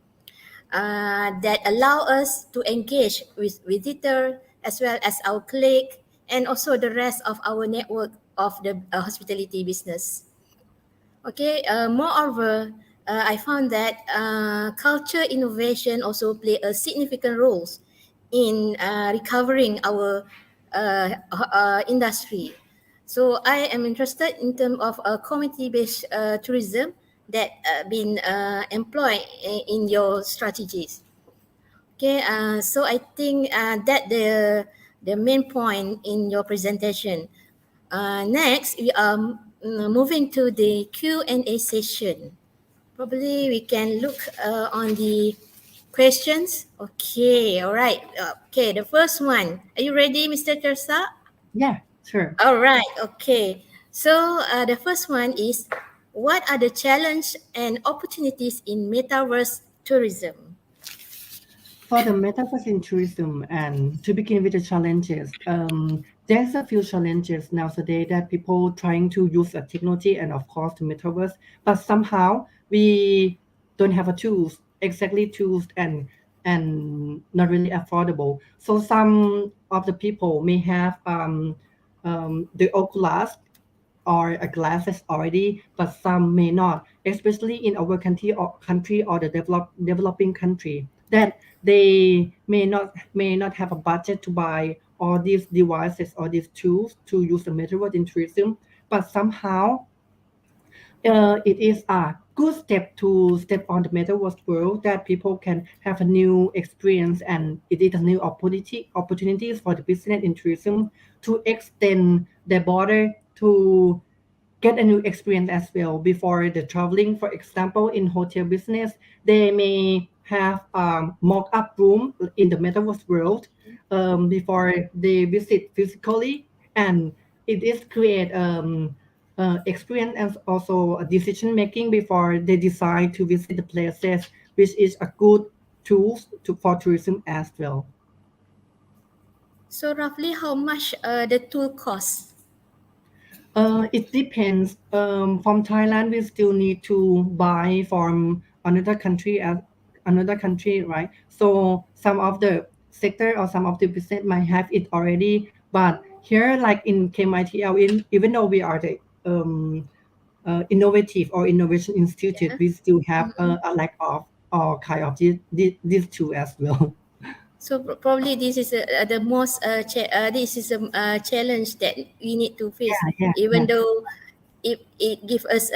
that allow us to engage with visitor as well as our colleague and also the rest of our network of the hospitality business. Okay. Moreover, I found that culture innovation also play a significant role in recovering our industry. So I am interested in terms of community-based tourism that been employed in your strategies. Okay. So I think that the main point in your presentation. Next, we are moving to the Q&A session. Probably we can look on the questions. Okay, all right. Okay, the first one. Are you ready, Mr. Tersa? Yeah, sure. All right, okay. So the first one is, what are the challenges and opportunities in metaverse tourism? For the metaverse in tourism, and to begin with the challenges, there's a few challenges nowadays that people trying to use the technology and of course the metaverse, but somehow we don't have a tools, exactly tools and not really affordable. So some of the people may have the Oculus or a glasses already, but some may not, especially in our country or the developing country, that they may not have a budget to buy all these devices or these tools to use the metaverse in tourism, but somehow it is a good step to step on the metaverse world that people can have a new experience, and it is a new opportunities for the business in tourism to extend their border to get a new experience as well before the traveling. For example, in hotel business, they may have mock-up room in the metaverse world before they visit physically, and it is create experience and also a decision making before they decide to visit the places, which is a good tool for tourism as well. So roughly how much the tool costs? It depends. From Thailand, we still need to buy from another country, right? So some of the sector or some of the business might have it already, but here, like in KMITL, even though we are the innovative or innovation institute, Yeah. we still have Mhm. a lack of or kind of these two as well. So probably this is the most this is a challenge that we need to face, Yeah, yeah, even yeah. though it gives us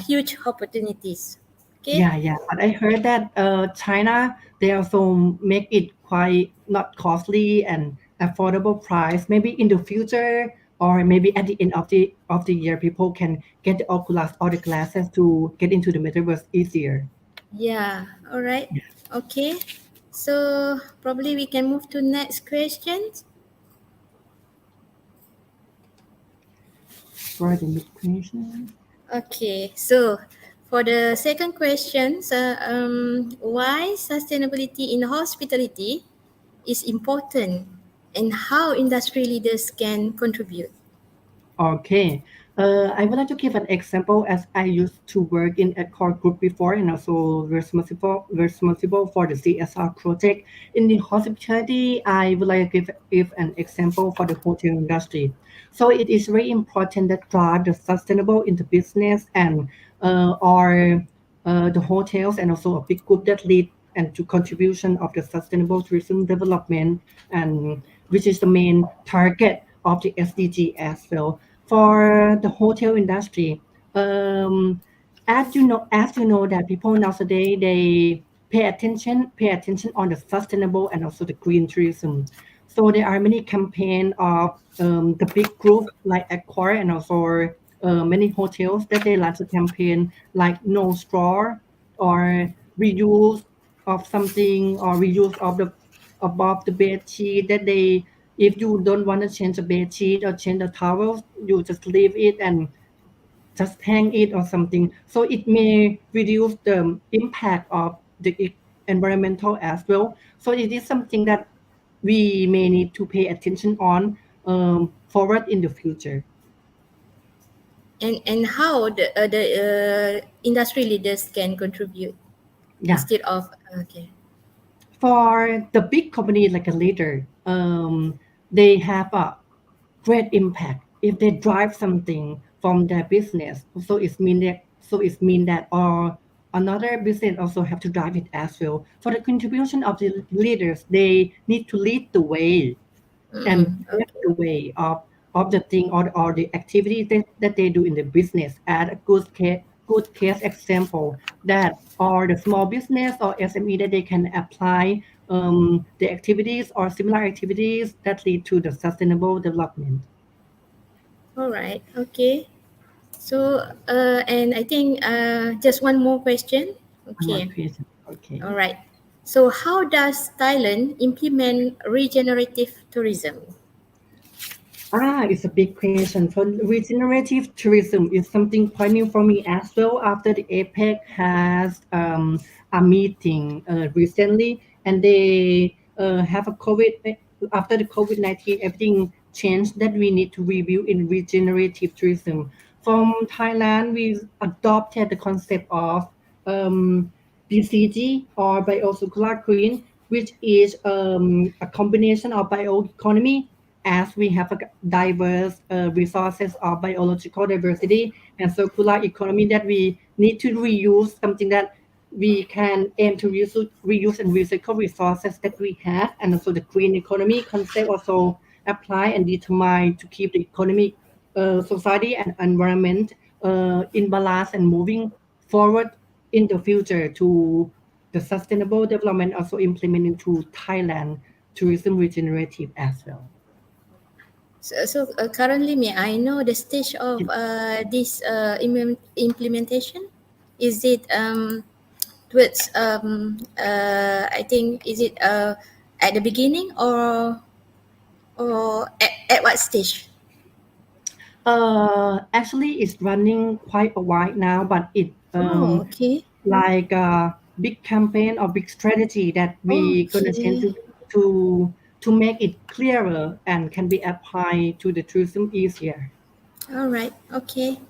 huge opportunities. Okay. Yeah, yeah. But I heard that China, they also make it quite not costly and affordable price. Maybe in the future or maybe at the end of the year, people can get the Oculus or the glasses to get into the metaverse easier. Yeah. All right. Yeah. Okay. So probably we can move to next question. For the next question. Okay. So for the second question, why sustainability in hospitality is important and how industry leaders can contribute. Okay. I would like to give an example as I used to work in a core group before and also responsible for the CSR project. In the hospitality, I would like to give an example for the hotel industry. So it is very important that drive the sustainable in the business and or the hotels and also a big group that lead and to contribution of the sustainable tourism development, and which is the main target of the SDG as well. For the hotel industry, um, as you know that people nowadays they pay attention on the sustainable and also the green tourism. So there are many campaign of the big group like Accor and also many hotels that they launch a campaign like no straw or reuse of something or reuse of the above the bed sheet that they if you don't want to change the bed sheet or change the towels you just leave it and just hang it or something. So it may reduce the impact of the environmental as well. So it is something that we may need to pay attention on forward in the future. And how the industry leaders can contribute Yeah. instead of okay. For the big company like a leader, they have a great impact if they drive something from their business. So it mean that or another business also have to drive it as well. For the contribution of the leaders, they need to lead the way and pave Okay. the way of the thing or the activity that they do in the business at a good case example that or the small business or SME that they can apply the activities or similar activities that lead to the sustainable development. All right. Okay. So and I think just one more question. One more Okay. question. Okay. All right. So how does Thailand implement regenerative tourism? It's a big question. So regenerative tourism is something quite new for me as well. After the APEC has a meeting recently, and they have a COVID. After the COVID-19, everything changed. That we need to review in regenerative tourism. From Thailand, we adopted the concept of BCG or biocircular green, which is a combination of bioeconomy as we have a diverse resources of biological diversity and circular economy that we need to reuse something that we can aim to reuse and recycle resources that we have and also the green economy concept also apply and determine to keep the economic society and environment in balance and moving forward in the future to the sustainable development also implement into Thailand tourism regenerative as well. So currently, may I know the stage of this implementation? Is it towards I think is it at the beginning or at what stage? Actually, it's running quite a while now, but it Oh, okay. like a big campaign or big strategy that we gonna change Okay. to to make it clearer and can be applied to the tourism easier. All right. Okay.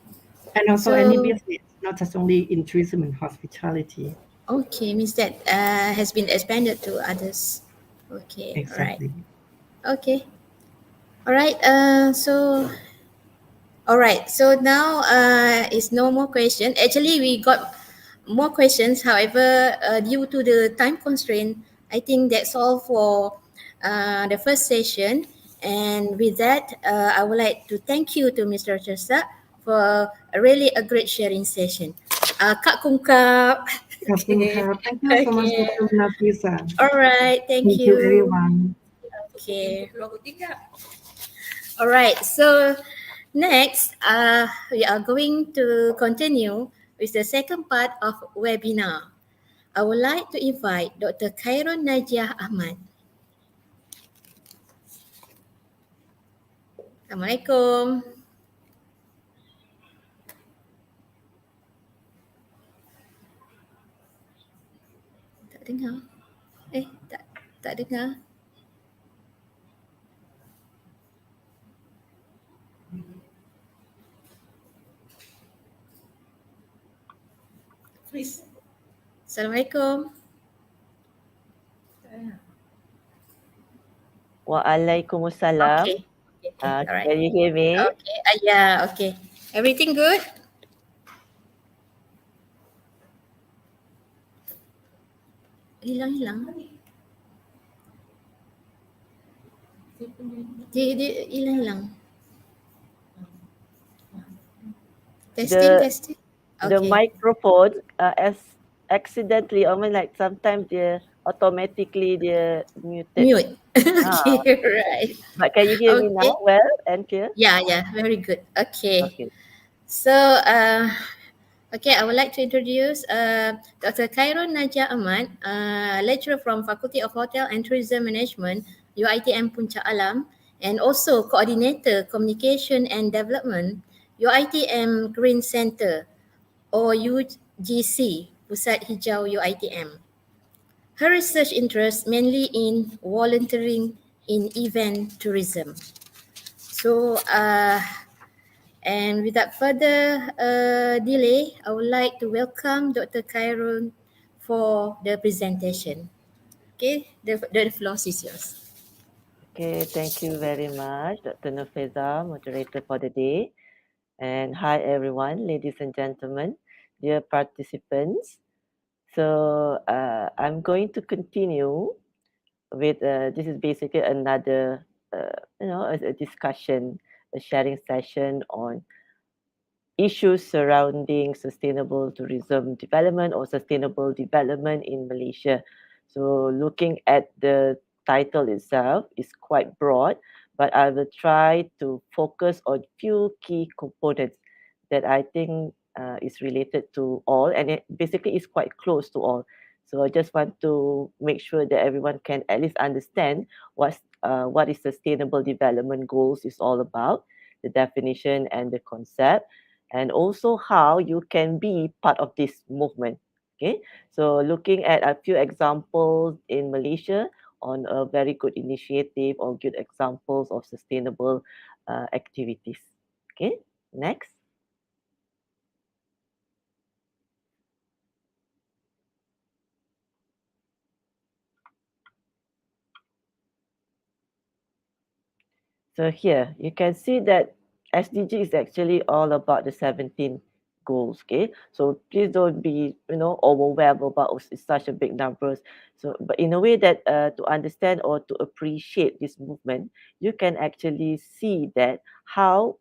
And also any So business, not just only in tourism and hospitality. okay means that has been expanded to others. Okay. All right. Exactly. Okay. All right. So all right. So now is no more question. Actually, we got more questions. However, due to the time constraint, I think that's all for the first session. And with that, I would like to thank you to Mr. Chesa for a really a great sharing session. Kak Kungkap. Okay. Thank you so much, Okay. Dr. Nafisa. All right. Thank Thank you, you. everyone. Okay. All right. So next, we are going to continue with the second part of webinar. I would like to invite Dr. Khairon Najiah Ahmad. Assalamualaikum. Tak dengar. Tak dengar. Please. Assalamualaikum. Waalaikumsalam. Okay. Okay. All right. Can you hear me? Okay. Yeah. Okay. Everything good? Hilang. Dia hilang. Testing. The Okay. microphone as accidentally, I mean like sometimes dia automatically dia muted. Mute. Okay, right. But can you hear me Okay. now well and clear? Yeah, very good. Okay. Okay. So, okay, I would like to introduce Dr. Khairul Naja Ahmad, lecturer from Faculty of Hotel and Tourism Management, UiTM Puncak Alam, and also coordinator communication and development, UiTM Green Center or UGC, Pusat Hijau UiTM. Her research interests mainly in volunteering in event tourism. So, and without further delay, I would like to welcome Dr. Khairul for the presentation. Okay, the floor is yours. Okay, thank you very much, Dr. Nufeza, moderator for the day. And hi, everyone, ladies and gentlemen, dear participants. So I'm going to continue with this is basically another a discussion, a sharing session on issues surrounding sustainable tourism development or sustainable development in Malaysia. So looking at the title itself is quite broad, but I will try to focus on few key components that I think is related to all, and it basically is quite close to all. So I just want to make sure that everyone can at least understand what is sustainable development goals is all about, the definition and the concept, and also how you can be part of this movement. Okay, so looking at a few examples in Malaysia on a very good initiative or good examples of sustainable activities. Okay, next. So here you can see that SDG is actually all about the 17 goals. Okay, so please don't be overwhelmed about it's such a big numbers. So, but in a way that to understand or to appreciate this movement, you can actually see that how,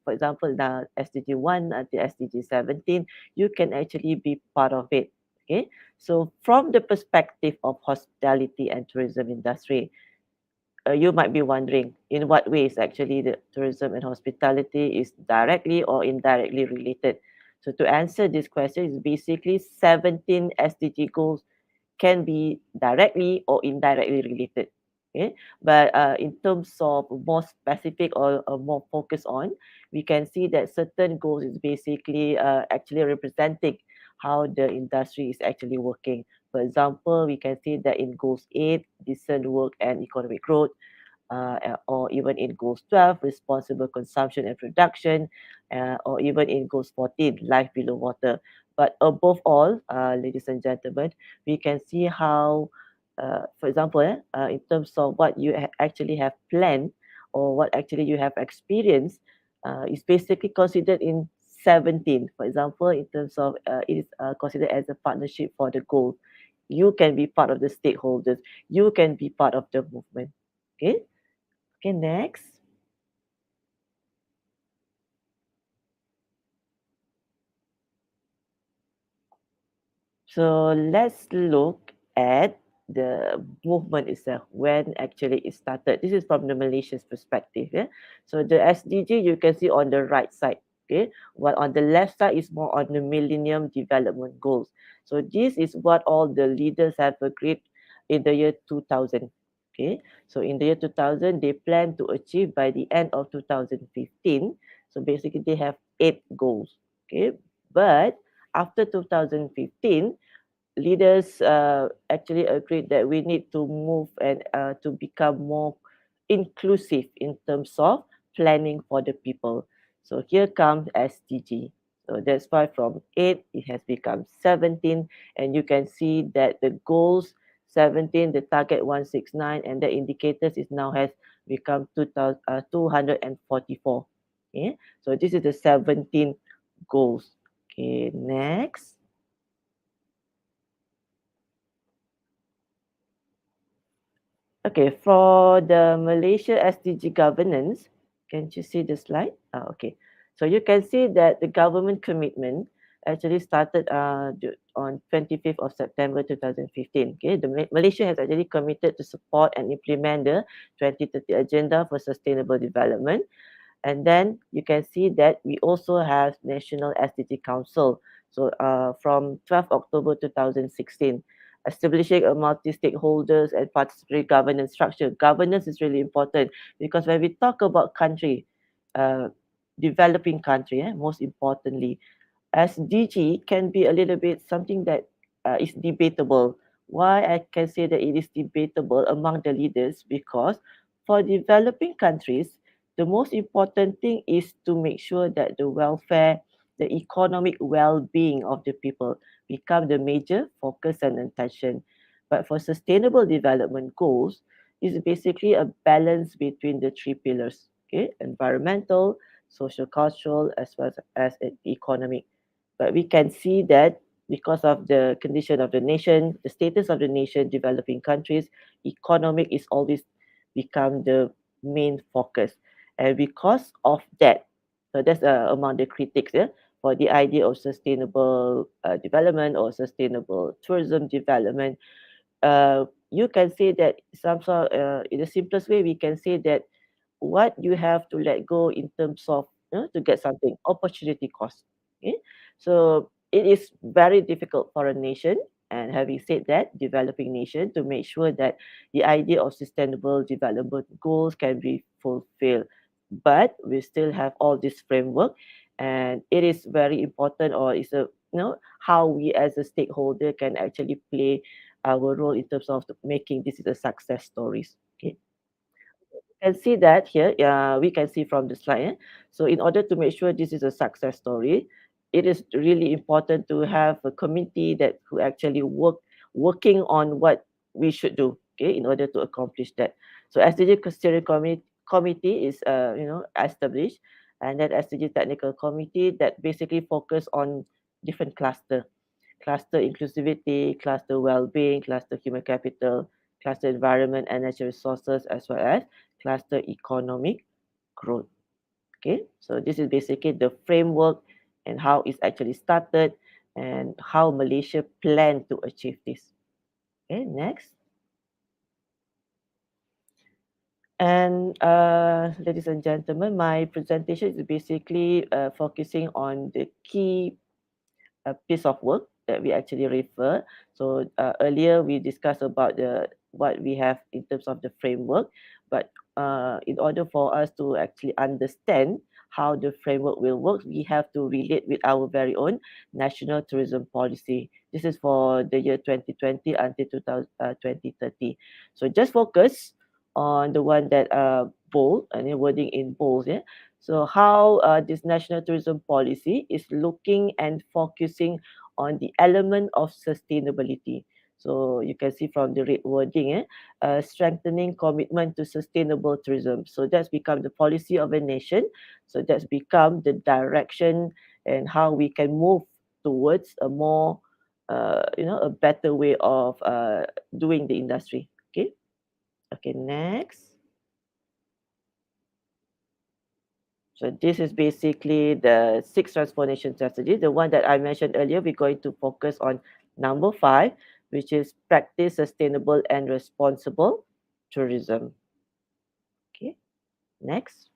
for example, the SDG 1 until SDG 17, you can actually be part of it. Okay, so from the perspective of hospitality and tourism industry, you might be wondering in what ways actually the tourism and hospitality is directly or indirectly related. So to answer this question is basically 17 SDG goals can be directly or indirectly related. Okay, but in terms of more specific or more focus on, we can see that certain goals is basically actually representing how the industry is actually working. For example, we can see that in goals 8, decent work and economic growth, or even in goals 12, responsible consumption and production, or even in goals 14, life below water. But above all, ladies and gentlemen, we can see how, for example, in terms of what you actually have planned or what actually you have experienced, is basically considered in 17. For example, in terms of it is considered as a partnership for the goal. You can be part of the stakeholders. You can be part of the movement. Okay. Okay, next. So let's look at the movement itself, when actually it started. This is from the Malaysia's perspective. Yeah. So the SDG you can see on the right side. Okay, while on the left side is more on the Millennium Development Goals. So this is what all the leaders have agreed in the year 2000. Okay, so in the year 2000, they plan to achieve by the end of 2015. So basically, they have 8 goals. Okay, but after 2015, leaders actually agreed that we need to move and to become more inclusive in terms of planning for the people. So here comes SDG. So that's why from 8 it has become 17, and you can see that the goals 17, the target 169, and the indicators is now has become 244. Okay, so this is the 17 goals. Okay, next. Okay, for the Malaysia SDG governance, can you see the slide? Okay, so you can see that the government commitment actually started on 25th of September 2015. Okay, Malaysia has actually committed to support and implement the 2030 Agenda for Sustainable Development. And then you can see that we also have National SDG Council. So from 12 October 2016, establishing a multi-stakeholders and participatory governance structure. Governance is really important because when we talk about country, uh, developing country, most importantly, SDG can be a little bit something that is debatable. Why I can say that it is debatable among the leaders because for developing countries, the most important thing is to make sure that the welfare, the economic well-being of the people become the major focus and intention. But for sustainable development goals, is basically a balance between the three pillars, okay, environmental, social, cultural, as well as economic. But we can see that because of the condition of the nation, the status of the nation, developing countries, economic is always become the main focus. And because of that, so that's among the critics for the idea of sustainable development or sustainable tourism development. You can say that some sort, in the simplest way, we can say that what you have to let go in terms of to get something opportunity cost. Okay, so it is very difficult for a nation, and having said that, developing nation, to make sure that the idea of sustainable development goals can be fulfilled, but we still have all this framework, and it is very important, or it's a how we as a stakeholder can actually play our role in terms of making this is a success stories. Okay, can see that here. We can see from the slide. So in order to make sure this is a success story, it is really important to have a committee that who actually working on what we should do. Okay, in order to accomplish that. So SDG steering committee is established, and that SDG technical committee that basically focus on different cluster inclusivity, cluster well-being, cluster human capital, cluster environment and natural resources, as well as cluster economic growth. Okay, so this is basically the framework and how it's actually started and how Malaysia plan to achieve this. Okay, next. And ladies and gentlemen, my presentation is basically focusing on the key a piece of work that we actually refer. So earlier we discussed about the what we have in terms of the framework, but in order for us to actually understand how the framework will work, we have to relate with our very own national tourism policy. This is for the year 2020 until 2030. So just focus on the one that bold and wording in bold. Yeah? So how this national tourism policy is looking and focusing on the element of sustainability. So you can see from the red wording, strengthening commitment to sustainable tourism. So that's become the policy of a nation. So that's become the direction and how we can move towards a more, a better way of doing the industry. Okay. Okay. Next. So this is basically the 6 transformation strategy. The one that I mentioned earlier, we're going to focus on number 5, which is practice sustainable and responsible tourism. Okay, next.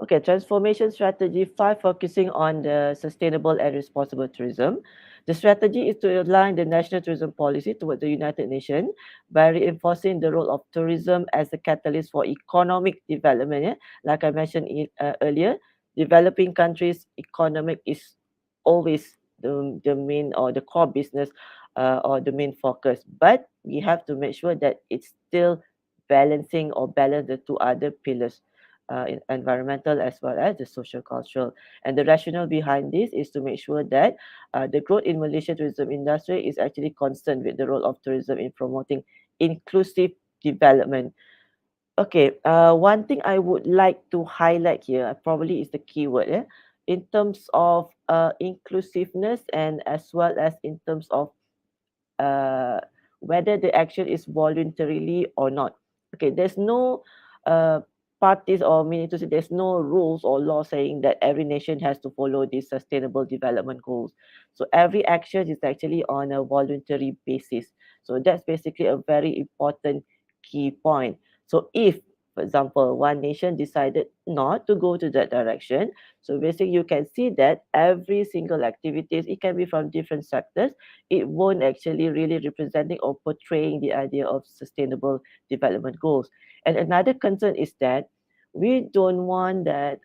Okay, transformation strategy 5, focusing on the sustainable and responsible tourism. The strategy is to align the national tourism policy towards the United Nations by reinforcing the role of tourism as a catalyst for economic development. Yeah? Like I mentioned earlier, developing countries' economic is always the main or the core business or the main focus. But we have to make sure that it's still balancing or balance the two other pillars, environmental as well as the social cultural. And the rationale behind this is to make sure that the growth in Malaysia tourism industry is actually concerned with the role of tourism in promoting inclusive development. Okay, one thing I would like to highlight here probably is the keyword, in terms of inclusiveness and as well as in terms of uh, whether the action is voluntarily or not. Okay, there's no uh, parties, or meaning to say there's no rules or law saying that every nation has to follow these sustainable development goals. So every action is actually on a voluntary basis. So that's basically a very important key point. So if, for example, one nation decided not to go to that direction, so basically you can see that every single activities, it can be from different sectors, it won't actually really representing or portraying the idea of sustainable development goals. And another concern is that we don't want that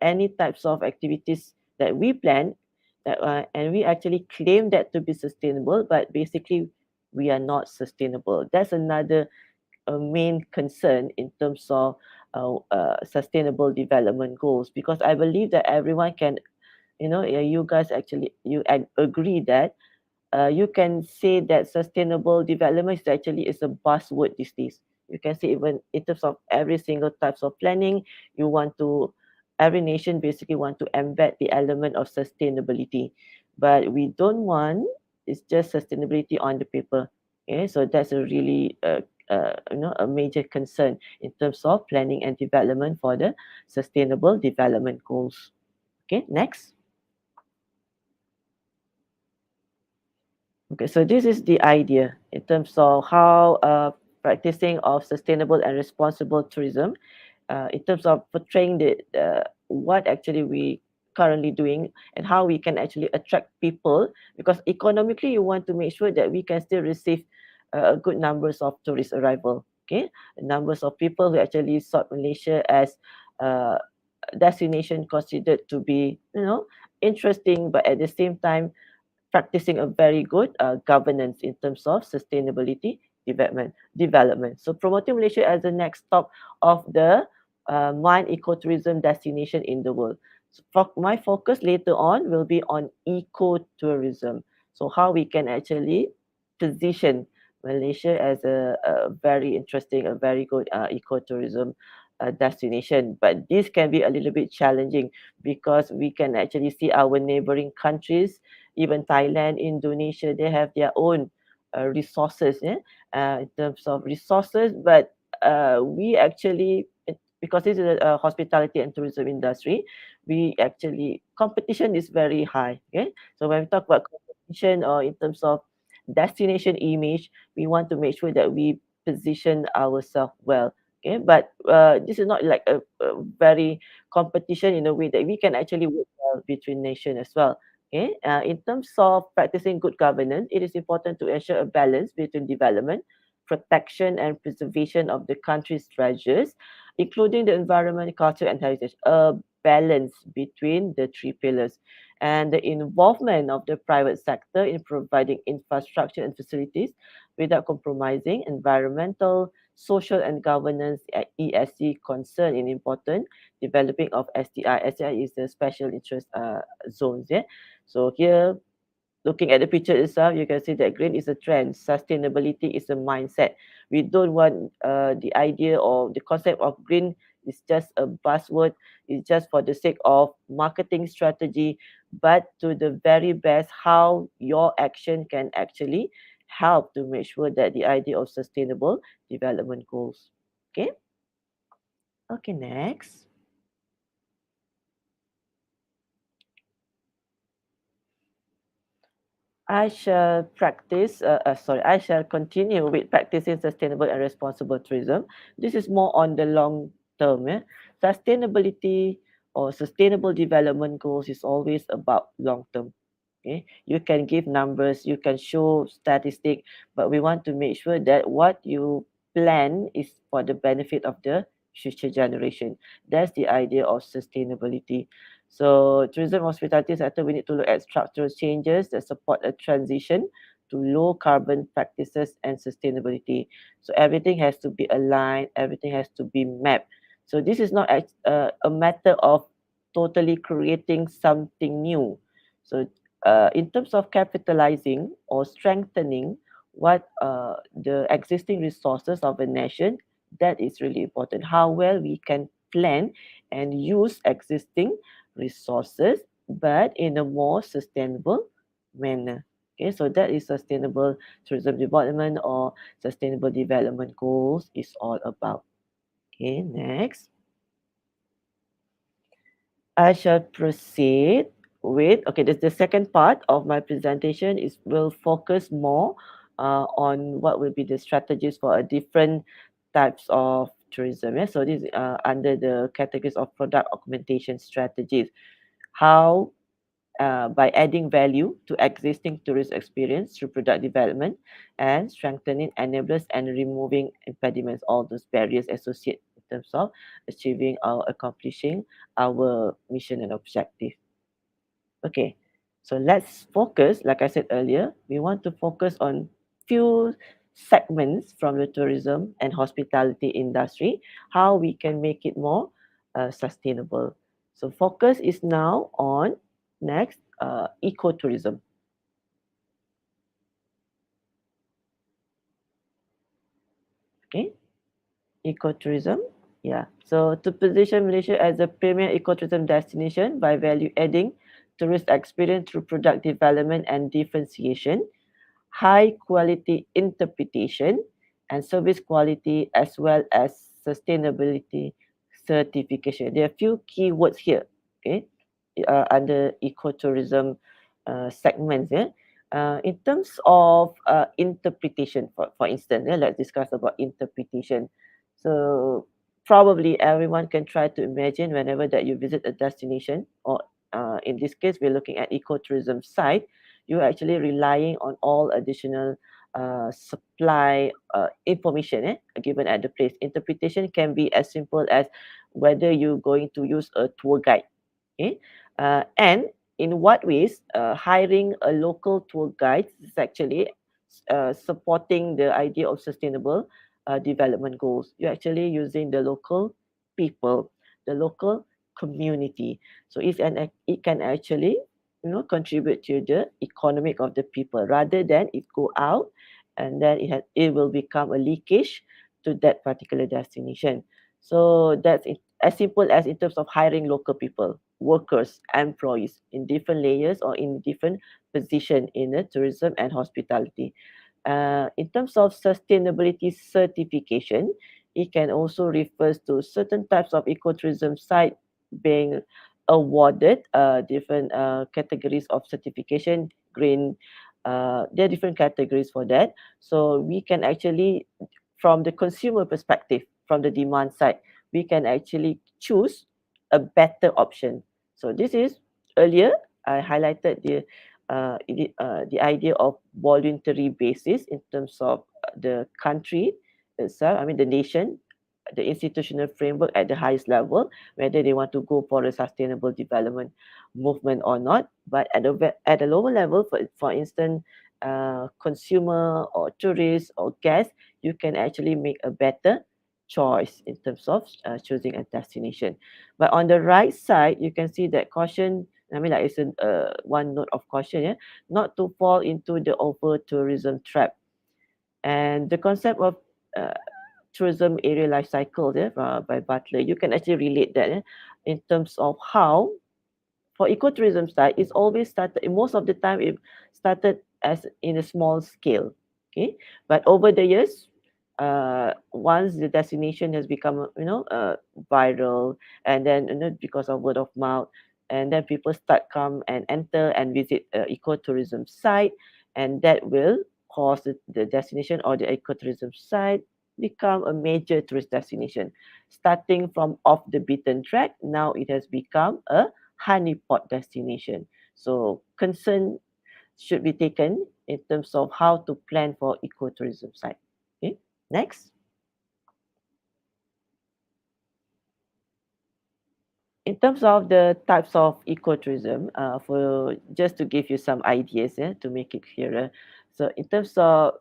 any types of activities that we plan that and we actually claim that to be sustainable, but basically we are not sustainable. That's another main concern in terms of sustainable development goals, because I believe that everyone can, you guys actually agree that you can say that sustainable development is actually is a buzzword these days. You can see even in terms of every single types of planning, you want to, every nation basically want to embed the element of sustainability, but we don't want it's just sustainability on the paper. Okay, so that's a really a major concern in terms of planning and development for the sustainable development goals. Okay, next. Okay, so this is the idea in terms of how practicing of sustainable and responsible tourism, in terms of portraying the what actually we currently doing and how we can actually attract people, because economically you want to make sure that we can still receive a good numbers of tourist arrival. Okay, numbers of people who actually sought Malaysia as uh, destination considered to be interesting, but at the same time practicing a very good governance in terms of sustainability development. So promoting Malaysia as the next stop of the wine ecotourism destination in the world. So my focus later on will be on ecotourism. So how we can actually position Malaysia as a very interesting, a very good ecotourism destination. But this can be a little bit challenging because we can actually see our neighboring countries, even Thailand, Indonesia, they have their own resources, in terms of resources. But we actually, because this is a hospitality and tourism industry, we actually competition is very high. Okay, so when we talk about competition or in terms of destination image, we want to make sure that we position ourselves well. Okay, but this is not like a very competition in a way that we can actually work well between nation as well. Okay, in terms of practicing good governance, it is important to ensure a balance between development, protection, and preservation of the country's treasures, including the environment, culture, and heritage. A balance between the three pillars, and the involvement of the private sector in providing infrastructure and facilities without compromising environmental, social, and governance ESG concern in important developing of STI. STI is the special interest zones. Yeah. So here, looking at the picture itself, you can see that green is a trend. Sustainability is a mindset. We don't want the idea or the concept of green is just a buzzword. It's just for the sake of marketing strategy, but to the very best, how your action can actually help to make sure that the idea of sustainable development goals. Okay. Okay, next. I shall continue with practicing sustainable and responsible tourism. This is more on the long term. Sustainability or sustainable development goals is always about long term. Okay, you can give numbers, you can show statistic, but we want to make sure that what you plan is for the benefit of the future generation. That's the idea of sustainability. So tourism hospitality sector, we need to look at structural changes that support a transition to low carbon practices and sustainability. So everything has to be aligned, everything has to be mapped. So this is not a matter of totally creating something new. So in terms of capitalizing or strengthening what the existing resources of a nation, that is really important. How well we can plan and use existing resources, but in a more sustainable manner. Okay, so that is sustainable tourism development or sustainable development goals is all about. Okay, next. I shall proceed with, okay, the second part of my presentation is will focus more on what will be the strategies for a different types of tourism. Yeah? So this under the categories of product augmentation strategies. How by adding value to existing tourist experience through product development and strengthening enablers and removing impediments, all those barriers associated in terms of achieving or accomplishing our mission and objective. Okay, so let's focus, like I said earlier, we want to focus on few segments from the tourism and hospitality industry, how we can make it more sustainable. So focus is now on next ecotourism. Okay, ecotourism. Yeah. So to position Malaysia as a premier ecotourism destination by value adding tourist experience through product development and differentiation, high quality interpretation, and service quality, as well as sustainability certification. There are a few key words here, okay, under ecotourism segments. Yeah? In terms of interpretation, for instance, yeah, let's discuss about interpretation. So probably everyone can try to imagine whenever that you visit a destination, or in this case, we're looking at ecotourism site, you're actually relying on all additional supply information given at the place. Interpretation can be as simple as whether you're going to use a tour guide. Okay? And in what ways hiring a local tour guide is actually supporting the idea of sustainable development goals. You're actually using the local people, the local community. So it can actually contribute to the economic of the people rather than it go out and then it will become a leakage to that particular destination. So that's it, as simple as in terms of hiring local people, workers, employees in different layers or in different position in the tourism and hospitality. In terms of sustainability certification, it can also refers to certain types of ecotourism site being awarded different categories of certification. Green, there are different categories for that. So we can actually, from the consumer perspective, from the demand side, we can actually choose a better option. So this is earlier I highlighted the idea of voluntary basis in terms of the country itself. I mean the nation, the institutional framework at the highest level, whether they want to go for a sustainable development movement or not. But at a lower level, for instance, consumer or tourists or guests, you can actually make a better choice in terms of choosing a destination. But on the right side, you can see that caution. I mean, like it's a one note of caution, yeah, not to fall into the over tourism trap. And the concept of uh, tourism area life cycle, yeah, by Butler, you can actually relate that in terms of how for ecotourism side, it's always started, most of the time it started as in a small scale. Okay. But over the years, once the destination has become, viral, and then because of word of mouth, and then people start come and enter and visit ecotourism site, and that will cause the destination or the ecotourism site become a major tourist destination. Starting from off the beaten track, now it has become a honeypot destination. So concern should be taken in terms of how to plan for ecotourism site. Okay, next. In terms of the types of ecotourism, for just to give you some ideas, to make it clearer. So in terms of,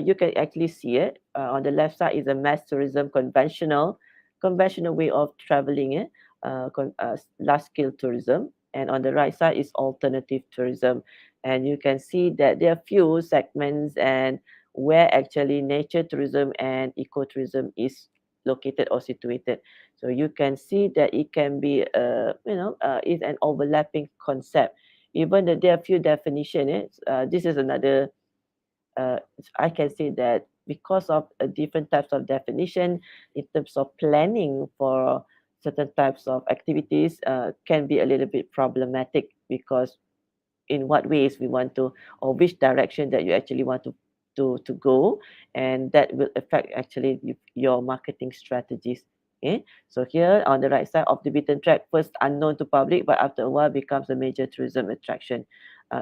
you can actually see it on the left side is a mass tourism, conventional way of traveling, large scale tourism, and on the right side is alternative tourism, and you can see that there are few segments and where actually nature tourism and ecotourism is located or situated. So you can see that it can be, is an overlapping concept. Even though there are few definitions, this is another, I can say that because of different types of definition in terms of planning for certain types of activities can be a little bit problematic, because in what ways we want to, or which direction that you actually want to go, and that will affect actually your marketing strategies. Okay, so here on the right side, of the beaten track, first unknown to public, but after a while becomes a major tourism attraction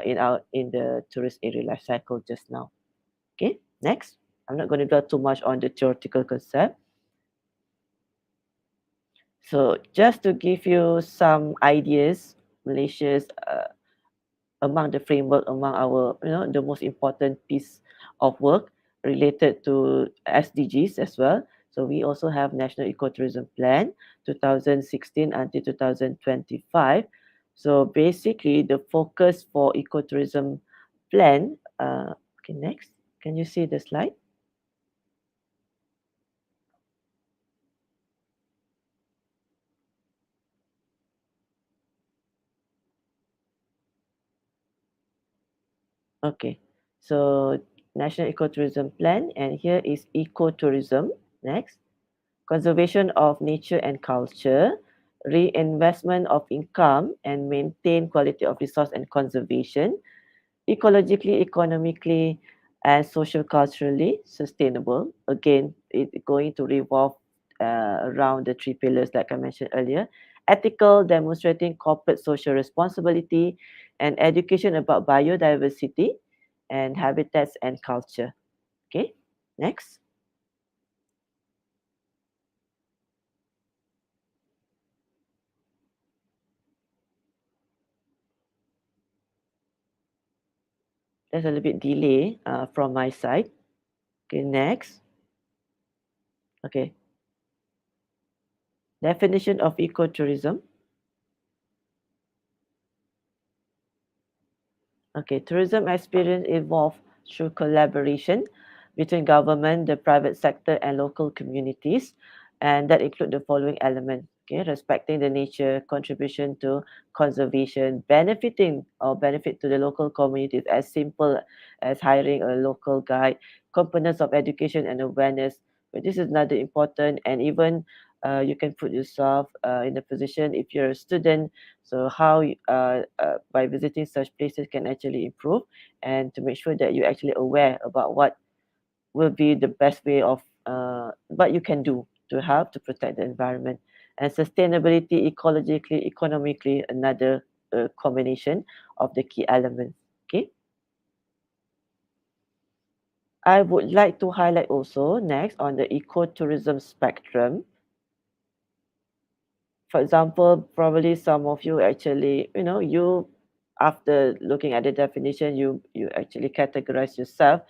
in the tourist area life cycle just now. Okay, next. I'm not going to dwell too much on the theoretical concept. So just to give you some ideas, Malaysia's among the framework, among our, the most important piece of work related to SDGs as well. So we also have National Ecotourism Plan 2016 until 2025. So basically the focus for ecotourism plan, okay, next, can you see the slide? Okay, so National Ecotourism Plan, and here is ecotourism. Next, conservation of nature and culture, reinvestment of income and maintain quality of resource and conservation, ecologically, economically, and social culturally sustainable. Again, it's going to revolve around the three pillars like I mentioned earlier. Ethical, demonstrating corporate social responsibility, and education about biodiversity and habitats and culture. Okay, next. There's a little bit delay from my side. Okay, next. Okay. Definition of ecotourism. Okay, tourism experience evolve through collaboration between government, the private sector, and local communities, and that include the following elements. Okay, respecting the nature, contribution to conservation, benefiting or benefit to the local communities, as simple as hiring a local guide, components of education and awareness. But this is another important, and even you can put yourself in the position if you're a student, so how by visiting such places can actually improve, and to make sure that you're actually aware about what will be the best way of what you can do to help to protect the environment. And sustainability, ecologically, economically, another combination of the key elements. Okay, I would like to highlight also next on the ecotourism spectrum. For example, probably some of you actually, you, after looking at the definition, you actually categorize yourself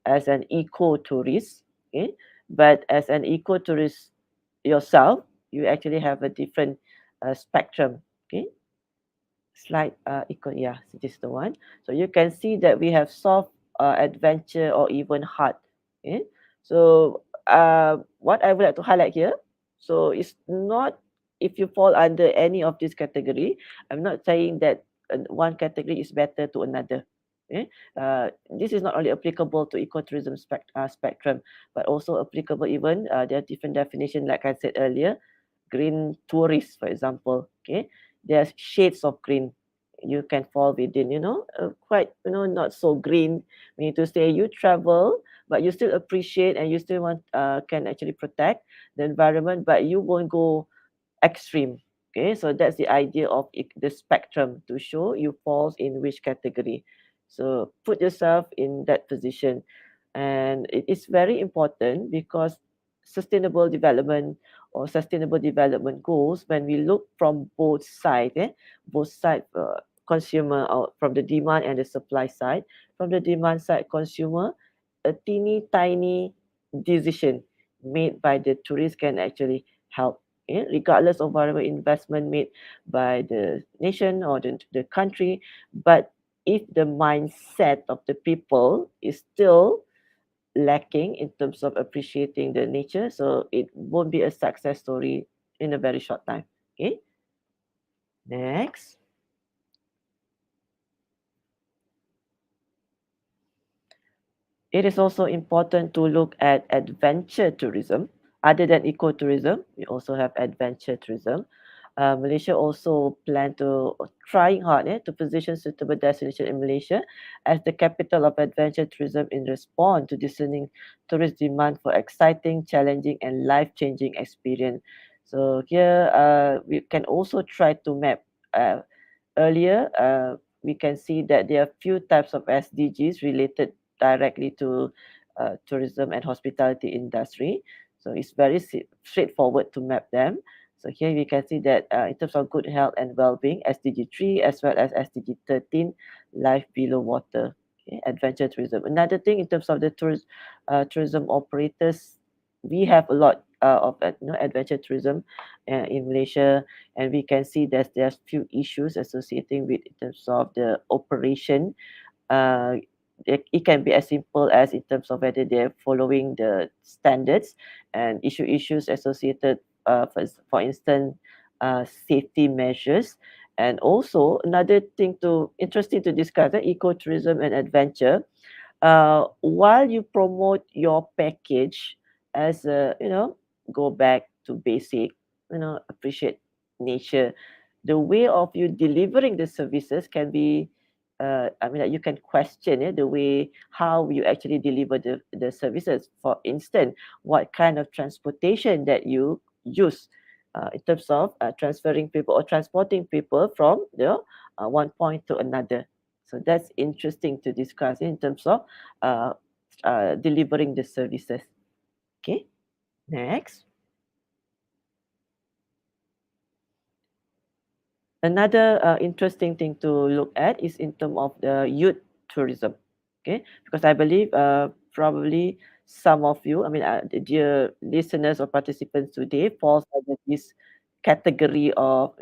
as an eco-tourist. Okay, but as an eco-tourist yourself, you actually have a different spectrum. Okay, slide yeah, this is the one. So you can see that we have soft, adventure, or even hard. Okay, so what I would like to highlight here, so it's not, if you fall under any of this category, I'm not saying that one category is better to another. Okay, this is not only applicable to ecotourism spectrum, but also applicable, even there are different definitions like I said earlier. Green tourist, for example. Okay, there's shades of green. You can fall within, quite, not so green. We need to say you travel, but you still appreciate and you still want, can actually protect the environment, but you won't go extreme. Okay, so that's the idea of the spectrum, to show you falls in which category. So put yourself in that position, and it is very important because sustainable development or sustainable development goals, when we look from both sides, both sides, consumer, or from the demand and the supply side. From the demand side, consumer, a teeny tiny decision made by the tourist can actually help, regardless of whatever investment made by the nation or the country. But if the mindset of the people is still lacking in terms of appreciating the nature, so it won't be a success story in a very short time. Okay, next. It is also important to look at adventure tourism. Other than ecotourism, we also have adventure tourism. Malaysia also plan to trying hard to position suitable destination in Malaysia as the capital of adventure tourism in response to discerning tourist demand for exciting, challenging, and life-changing experience. So here we can also try to map. Earlier, we can see that there are few types of SDGs related directly to tourism and hospitality industry. So it's very straightforward to map them. So here we can see that in terms of good health and well-being, SDG 3 as well as SDG 13, life below water, okay, adventure tourism. Another thing in terms of the tourism operators, we have a lot of adventure tourism in Malaysia, and we can see that there's few issues associating with in terms of the operation. uh, it can be as simple as in terms of whether they're following the standards and issues associated, for instance, safety measures. And also another thing to interesting to discuss, ecotourism and adventure. While you promote your package as a, go back to basic, appreciate nature, the way of you delivering the services can be, I mean, like you can question the way how you actually deliver the services. For instance, what kind of transportation that you use in terms of transferring people or transporting people from one point to another. So that's interesting to discuss in terms of uh, delivering the services. Okay, next. Another interesting thing to look at is in terms of the youth tourism. Okay, because I believe probably some of you, I mean, the dear listeners or participants today, falls under this category of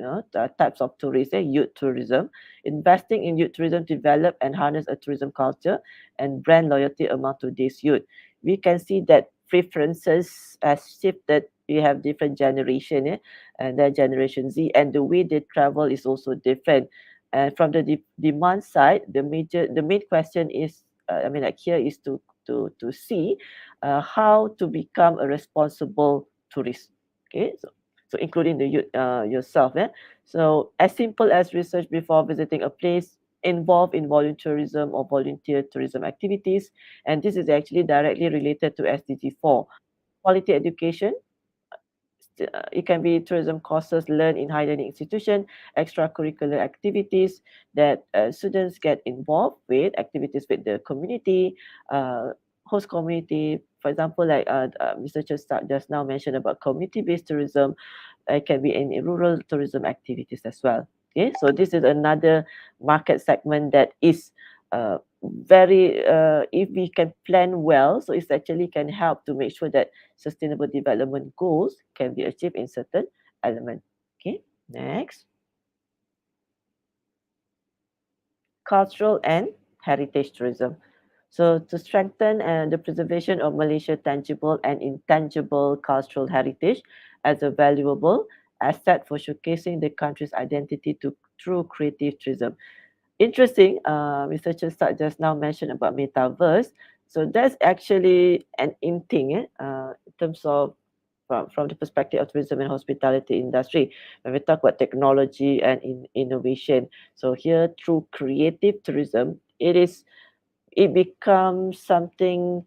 types of tourism, youth tourism. Investing in youth tourism to develop and harness a tourism culture and brand loyalty among today's youth. We can see that preferences has shifted. We have different generation, and then generation Z, and the way they travel is also different. And from the demand side, the main question is, I mean, like here is to see how to become a responsible tourist. Okay, so including the yourself. So as simple as research before visiting a place, involved in volunteerism or volunteer tourism activities, and this is actually directly related to SDG 4. Quality education, it can be tourism courses learned in higher learning institution, extracurricular activities that students get involved with, activities with the community, host community. For example, like Mr. Chestart just now mentioned about community-based tourism. It can be in rural tourism activities as well. Okay, so this is another market segment that is very, if we can plan well, so it actually can help to make sure that sustainable development goals can be achieved in certain element. Okay, next. Cultural and heritage tourism. So to strengthen the preservation of Malaysia tangible and intangible cultural heritage as a valuable asset for showcasing the country's identity to through creative tourism. Interesting, Mr. Chestart just now mentioned about metaverse. So that's actually an in thing in terms of from the perspective of tourism and hospitality industry when we talk about technology and innovation. So here through creative tourism, it becomes something,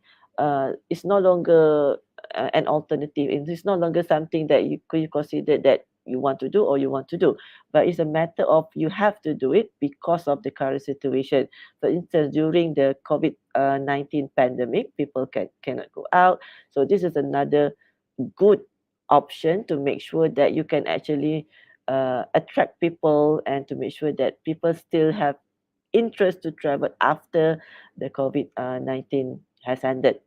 it's no longer an alternative. It is no longer something that you could consider that you want to do or you want to do, but it's a matter of you have to do it because of the current situation. For instance, during the COVID-19 pandemic, people cannot go out. So this is another good option to make sure that you can actually attract people and to make sure that people still have interest to travel after the COVID-19 has ended.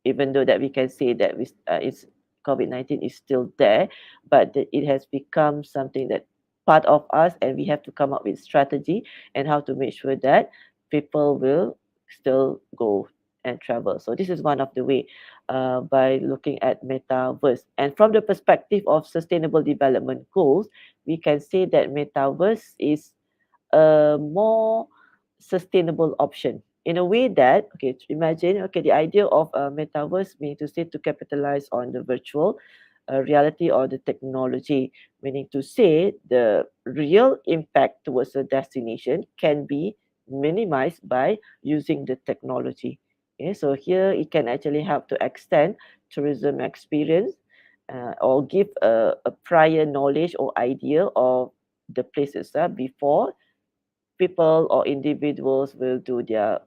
Even though that we can say that it's COVID-19 is still there, but it has become something that part of us, and we have to come up with strategy and how to make sure that people will still go and travel. So this is one of the way by looking at metaverse. And from the perspective of sustainable development goals, we can say that metaverse is a more sustainable option. in a way that, okay, imagine, okay, the idea of a metaverse meaning to say to capitalize on the virtual reality or the technology, meaning to say the real impact towards a destination can be minimized by using the technology. Okay, so here it can actually help to extend tourism experience or give a prior knowledge or idea of the places before people or individuals will do their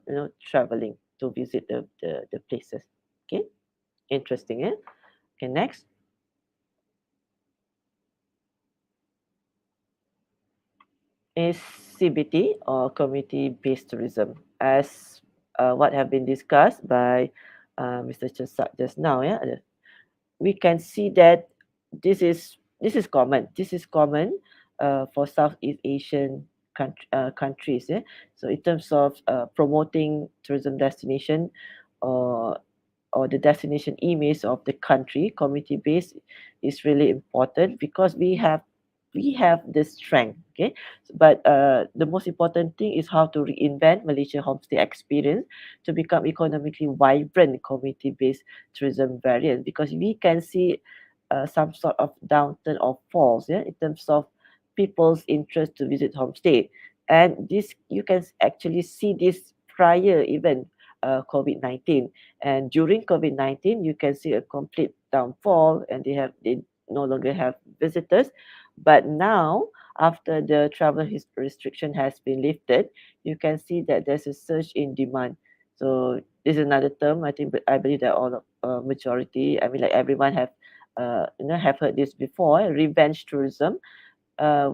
traveling to visit the places. Okay, interesting. Okay, next is CBT or community based tourism, as what have been discussed by Mr. Chesak just now. We can see that this is common. This is common for Southeast Asian countries. So in terms of promoting tourism destination or the destination image of the country, community based is really important because we have the strength. Okay, but the most important thing is how to reinvent Malaysia homestay experience to become economically vibrant community based tourism variant, because we can see some sort of downturn or falls in terms of people's interest to visit homestay. And this you can actually see this prior even COVID-19. And during COVID-19, you can see a complete downfall, and they no longer have visitors. But now, after the travel restriction has been lifted, you can see that there's a surge in demand. So this is another term. I think, but I believe that all of majority, I mean, like everyone have heard this before. Revenge tourism,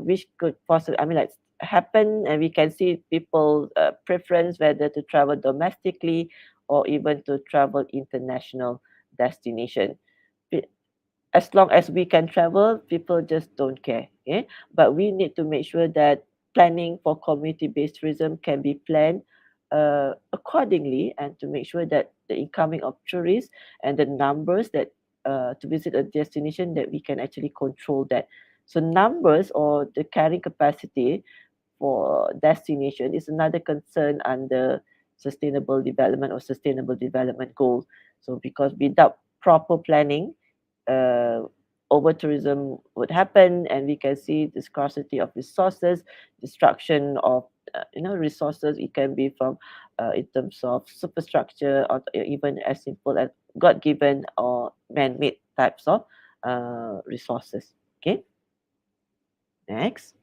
which could possibly, I mean, like happen, and we can see people preference whether to travel domestically or even to travel international destination. As long as we can travel, people just don't care. Okay? But we need to make sure that planning for community-based tourism can be planned accordingly, and to make sure that the incoming of tourists and the numbers that to visit a destination, that we can actually control that. So numbers or the carrying capacity for destination is another concern under sustainable development or sustainable development goals. So because without proper planning, uh, over tourism would happen, and we can see the scarcity of resources, destruction of resources. It can be from in terms of superstructure, or even as simple as God-given or man-made types of resources. Okay, next.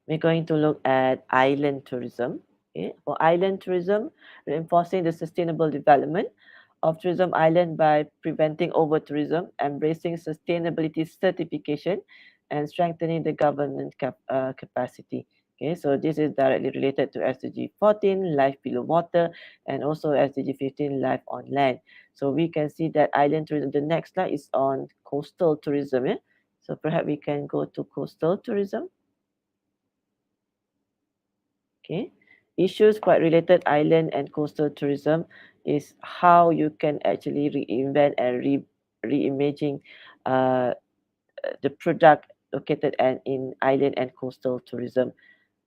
We're going to look at island tourism. Okay. For island tourism, reinforcing the sustainable development of tourism island by preventing over tourism, embracing sustainability certification, and strengthening the governance capacity. Okay, so this is directly related to SDG 14, life below water, and also SDG 15, life on land. So we can see that island tourism. The next slide is on coastal tourism. So perhaps we can go to coastal tourism. Okay, issues quite related island and coastal tourism is how you can actually reinvent and reimaging uh, the product located in island and coastal tourism,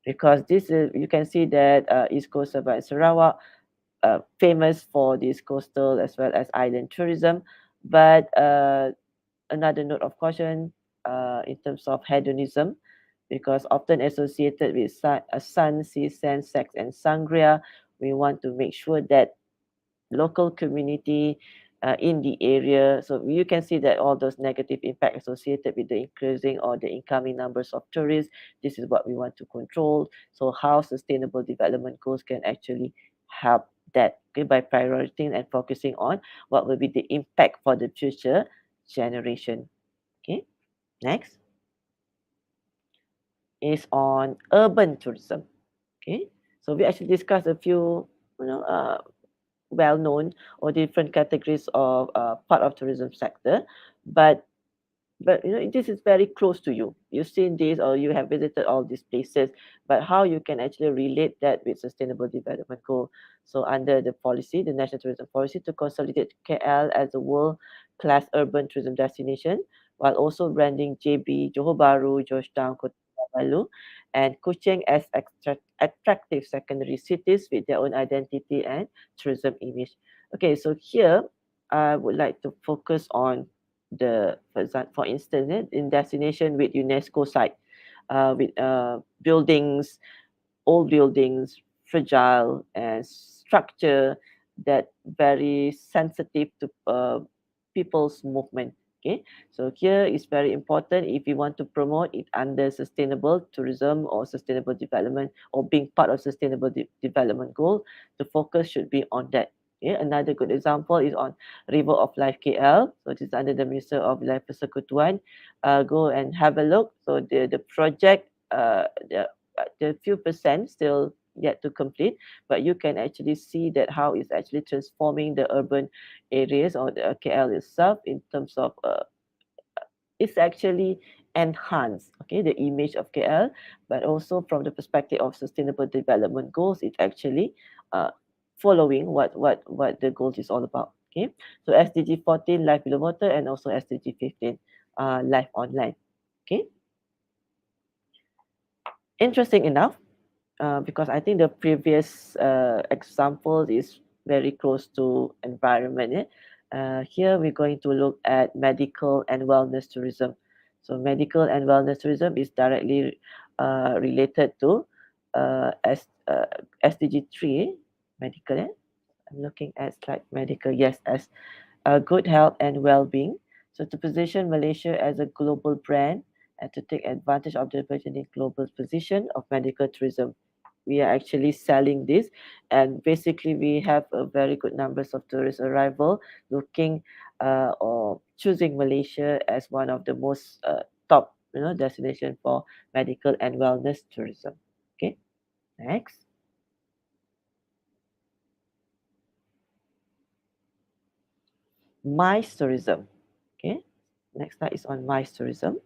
because this is, you can see that East Coast Sabah and Sarawak famous for this coastal as well as island tourism. But another note of caution in terms of hedonism, because often associated with sun, sea, sand, sex, and sangria. We want to make sure that local community in the area. So you can see that all those negative impact associated with the increasing or the incoming numbers of tourists. This is what we want to control. So how sustainable development goals can actually help that, okay, by prioritizing and focusing on what will be the impact for the future generation. Okay, next is on urban tourism. Okay, so we actually discussed a few, well-known or different categories of part of tourism sector, but this is very close to you. You've seen this or you have visited all these places, but how you can actually relate that with sustainable development goal. So under the policy, the National Tourism Policy, to consolidate KL as a world-class urban tourism destination, while also branding JB, Johor Bahru, Georgetown, Kota Kinabalu, and Kuching as attractive secondary cities with their own identity and tourism image. Okay, so here I would like to focus on for instance, in destination with UNESCO site, with buildings, old buildings, fragile and structure that very sensitive to people's movement. Okay, so here is very important if you want to promote it under sustainable tourism or sustainable development or being part of sustainable development goal, the focus should be on that. Okay, another good example is on River of Life KL. So it is under the Minister of Life Persekutuan. Go and have a look. So the project, the few percent still yet to complete, but you can actually see that how it's actually transforming the urban areas or the KL itself in terms of it's actually enhance, okay, the image of KL, but also from the perspective of sustainable development goals, it's actually uh, following what the goals is all about. Okay, so SDG 14 life below water and also SDG 15 life on land. Okay, interesting enough, because I think the previous example is very close to environment. Here we're going to look at medical and wellness tourism. So medical and wellness tourism is directly related to SDG 3, medical. I'm looking at slide medical, yes, as good health and well-being. So to position Malaysia as a global brand and to take advantage of the burgeoning global position of medical tourism, we are actually selling this, and basically we have a very good numbers of tourist arrival looking or choosing Malaysia as one of the most top destination for medical and wellness tourism. Okay, next. MICE tourism. Okay, next slide is on MICE tourism.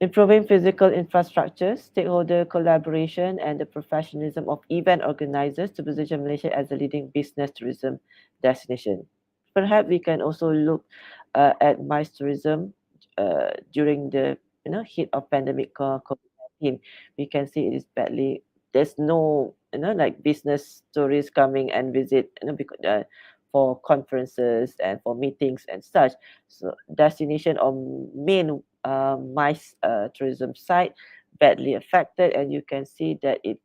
Improving physical infrastructure, stakeholder collaboration, and the professionalism of event organizers to position Malaysia as a leading business tourism destination. Perhaps we can also look at MICE tourism during the heat of pandemic COVID-19. We can see it is badly. There's no like business tourists coming and visit because, for conferences and for meetings and such. So destination or main MICE tourism site badly affected, and you can see that it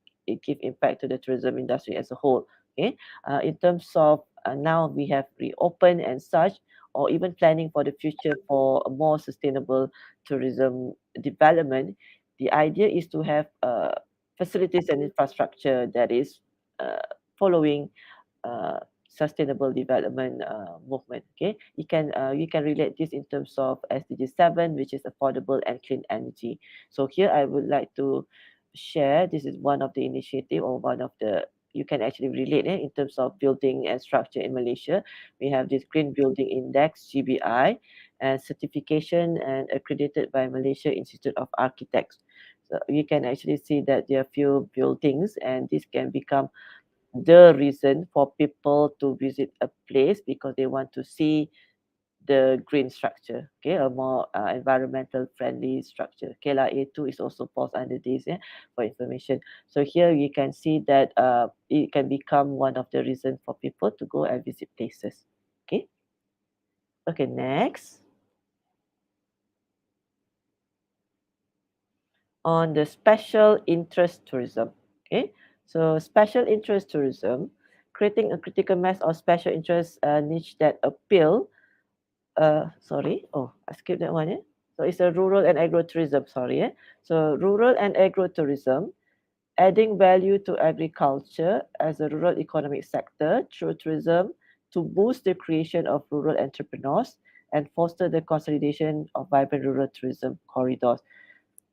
give impact to the tourism industry as a whole. Okay, in terms of now we have reopened and such, or even planning for the future for a more sustainable tourism development, the idea is to have facilities and infrastructure that is following sustainable development movement. Okay, you can relate this in terms of SDG 7, which is affordable and clean energy. So here I would like to share, this is one of the initiative or one of the, you can actually relate in terms of building and structure in Malaysia. We have this Green Building Index, GBI, and certification and accredited by Malaysia Institute of Architects. So you can actually see that there are few buildings, and this can become the reason for people to visit a place because they want to see the green structure, okay, a more environmental friendly structure. KLA A2 is also falls under this for information. So here you can see that it can become one of the reasons for people to go and visit places. Okay. Okay, next. On the special interest tourism. Okay, so special interest tourism, creating a critical mass of special interest niche that appeal. Sorry, oh, I skipped that one. So it's a rural and agro-tourism. Sorry. So rural and agro-tourism, adding value to agriculture as a rural economic sector through tourism to boost the creation of rural entrepreneurs and foster the consolidation of vibrant rural tourism corridors.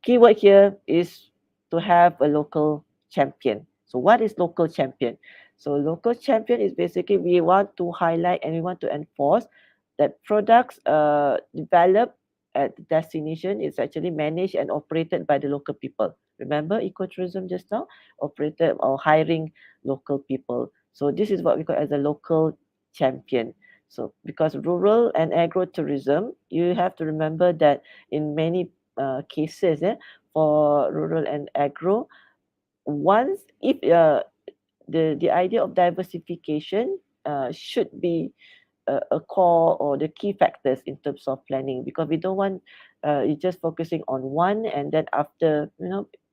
Keyword here is to have a local champion. So what is local champion? So local champion is basically we want to highlight and we want to enforce that products developed at the destination is actually managed and operated by the local people. Remember ecotourism just now? Operated or hiring local people. So this is what we call as a local champion. So because rural and agro-tourism, you have to remember that in many cases for rural and agro. Once if the idea of diversification should be a core or the key factors in terms of planning, because we don't want you just focusing on one, and then after,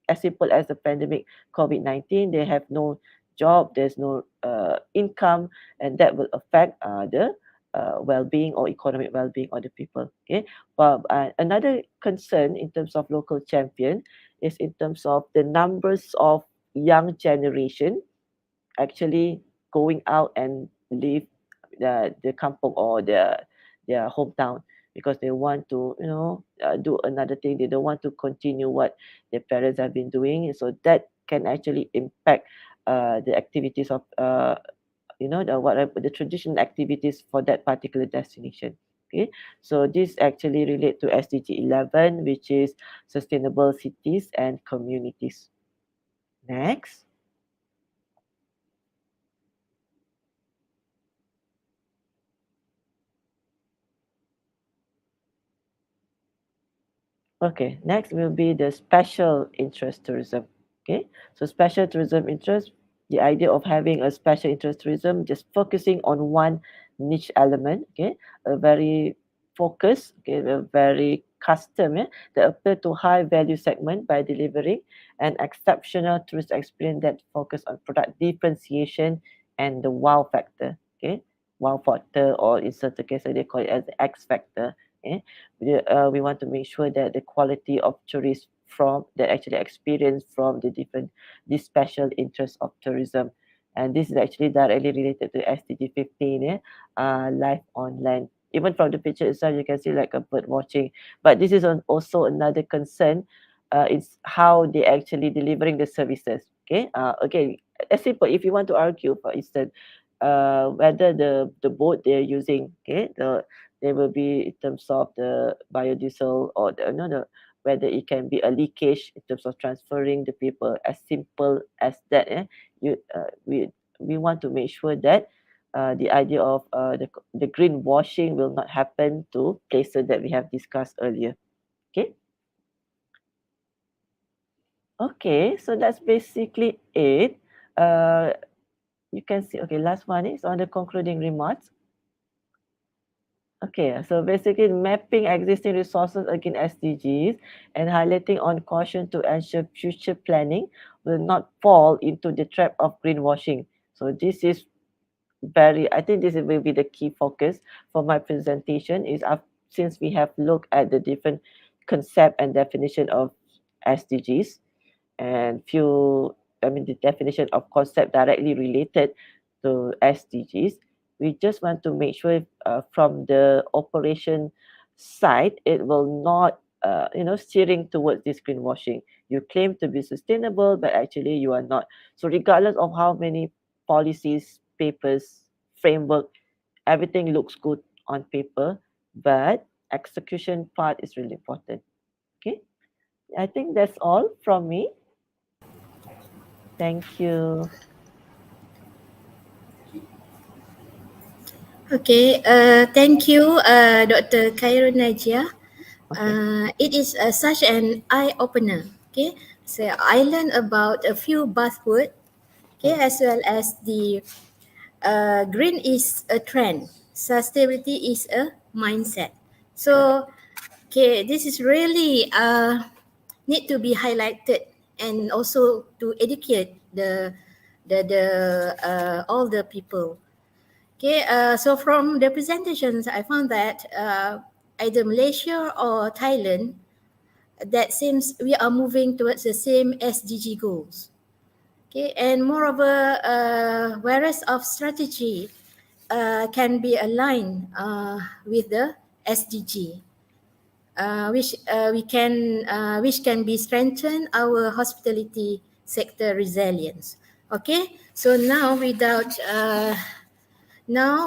as simple as the pandemic COVID-19, they have no job, there's no income, and that will affect the well-being or economic well-being of the people. Okay, but another concern in terms of local champion is in terms of the numbers of young generation actually going out and live the kampong or their hometown, because they want to do another thing. They don't want to continue what their parents have been doing, so that can actually impact the activities of the traditional activities for that particular destination. Okay, so this actually relate to SDG 11, which is sustainable cities and communities. Next. Okay, next will be the special interest tourism. Okay, so special tourism interest, the idea of having a special interest tourism, just focusing on one niche element. Okay, a very focused, okay, a very custom, that appeal to high value segment by delivering an exceptional tourist experience that focus on product differentiation and the wow factor. Okay, wow factor, or in certain cases they call it as the X factor. Okay, we want to make sure that the quality of tourists from that actually experience from the different this special interest of tourism, and this is actually directly related to SDG 15, life on land. Even from the picture itself, you can see like a bird watching, but this is also another concern. It's how they actually delivering the services. Okay, okay, as simple, if you want to argue, for instance, whether the boat they're using, okay, there will be in terms of the biodiesel or the, no, no, whether it can be a leakage in terms of transferring the people, as simple as that. You we want to make sure that the idea of the greenwashing will not happen to places that we have discussed earlier. Okay. Okay, so that's basically it. You can see. Okay, last one is on the concluding remarks. Okay, so basically mapping existing resources against SDGs and highlighting on caution to ensure future planning will not fall into the trap of greenwashing. So this is I think this will be the key focus for my presentation is since we have looked at the different concept and definition of SDGs, and the definition of concept directly related to SDGs. We just want to make sure from the operation side, it will not, steering towards this greenwashing. You claim to be sustainable, but actually you are not. So regardless of how many policies, papers, framework, everything looks good on paper, but execution part is really important. Okay, I think that's all from me. Thank you. Okay, thank you, Dr. Khairul Najia. Okay. It is such an eye opener. Okay, so I learned about a few buzzwords. Okay, as well as the green is a trend, sustainability is a mindset. So, okay, this is really need to be highlighted and also to educate the all the people. Okay, so from the presentations, I found that either Malaysia or Thailand, that seems we are moving towards the same SDG goals. Okay, and moreover, whereas of strategy can be aligned with the SDG, which can be strengthen our hospitality sector resilience. Okay, so now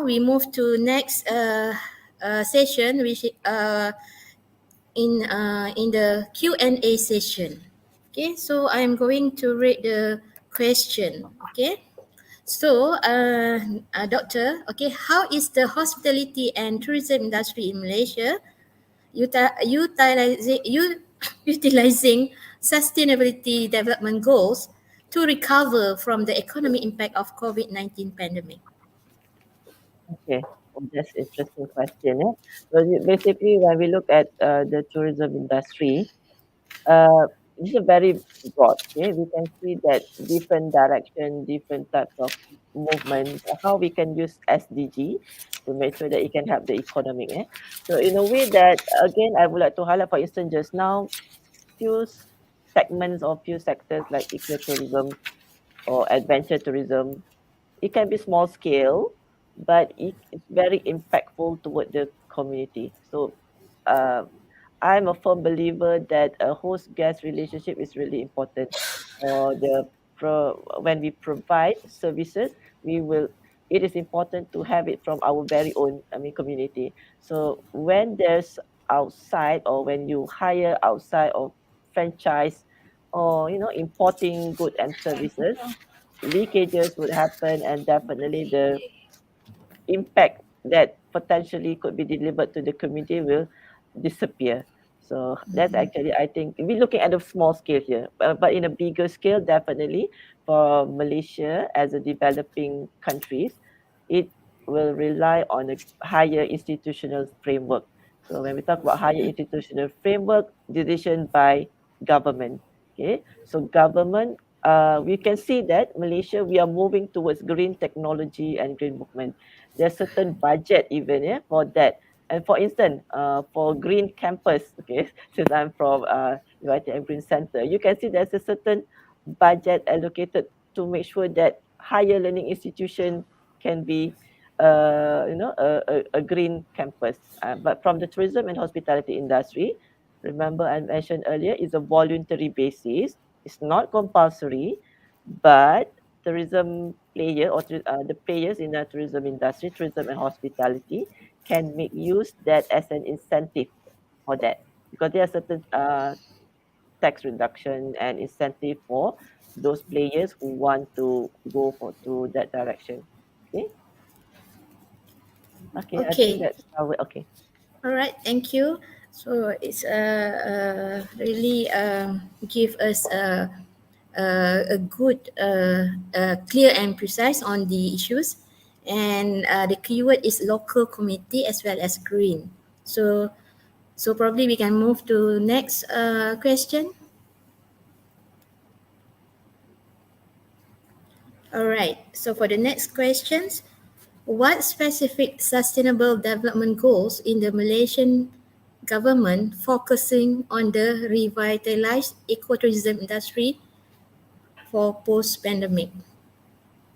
we move to next session, which in the Q&A session. Okay, so I'm going to read the question. Okay, so doctor, okay, how is the hospitality and tourism industry in Malaysia utilizing sustainability development goals to recover from the economic impact of COVID-19 pandemic? Okay. Well, that's interesting question. So basically, when we look at the tourism industry, uh, this is very broad. Okay, we can see that different direction, different types of movement, how we can use SDG to make sure that it can help the economic. So in a way that again, I would like to highlight, for instance, just now, few segments or few sectors like ecotourism or adventure tourism, it can be small scale, but it's very impactful toward the community. So uh, I'm a firm believer that a host guest relationship is really important. When we provide services, we will. It is important to have it from our very own, I mean, community. So when there's outside or when you hire outside or franchise or importing goods and services, leakages would happen, and definitely the impact that potentially could be delivered to the community will disappear. So that's actually, I think, we're looking at a small scale here, but in a bigger scale, definitely for Malaysia as a developing countries, it will rely on a higher institutional framework. So when we talk about higher institutional framework, decision by government. Okay, so government, we can see that Malaysia, we are moving towards green technology and green movement. There's certain budget even for that. And for instance, for green campus, okay, since I'm from United and Green Center, you can see there's a certain budget allocated to make sure that higher learning institution can be a green campus. But from the tourism and hospitality industry, remember I mentioned earlier, is a voluntary basis. It's not compulsory, but tourism player or the players in the tourism industry, tourism and hospitality, can make use that as an incentive for that, because there are certain tax reduction and incentive for those players who want to go for to that direction. Okay, okay, I think Okay, that's how we, okay. all right, thank you. So it's really give us a good, clear and precise on the issues, and the keyword is local community as well as green. So probably we can move to next question. All right. So for the next questions, what specific sustainable development goals in the Malaysian government focusing on the revitalized ecotourism industry for post-pandemic?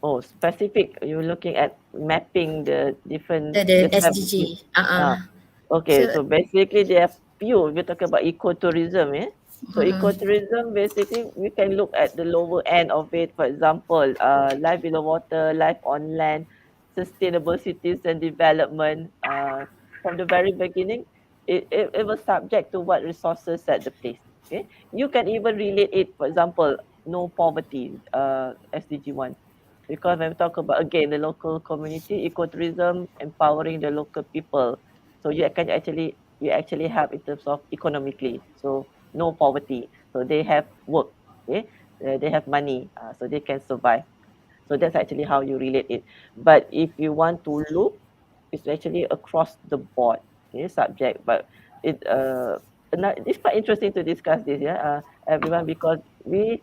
Oh, specific, you're looking at mapping the different, The just have SDG. ah, okay, So, so basically there are few. We're talking about ecotourism, yeah. So ecotourism, basically we can look at the lower end of it. For example, life below water, life on land, sustainable cities and development. From the very beginning, it was subject to what resources at the place. Okay, you can even relate it. For example, no poverty, SDG 1, because when we talk about again the local community ecotourism, empowering the local people, so you actually have in terms of economically, so no poverty, so they have work. Okay, they have money, so they can survive. So that's actually how you relate it. But if you want to look, it's actually across the board, okay, subject. But it's quite interesting to discuss this, everyone, because we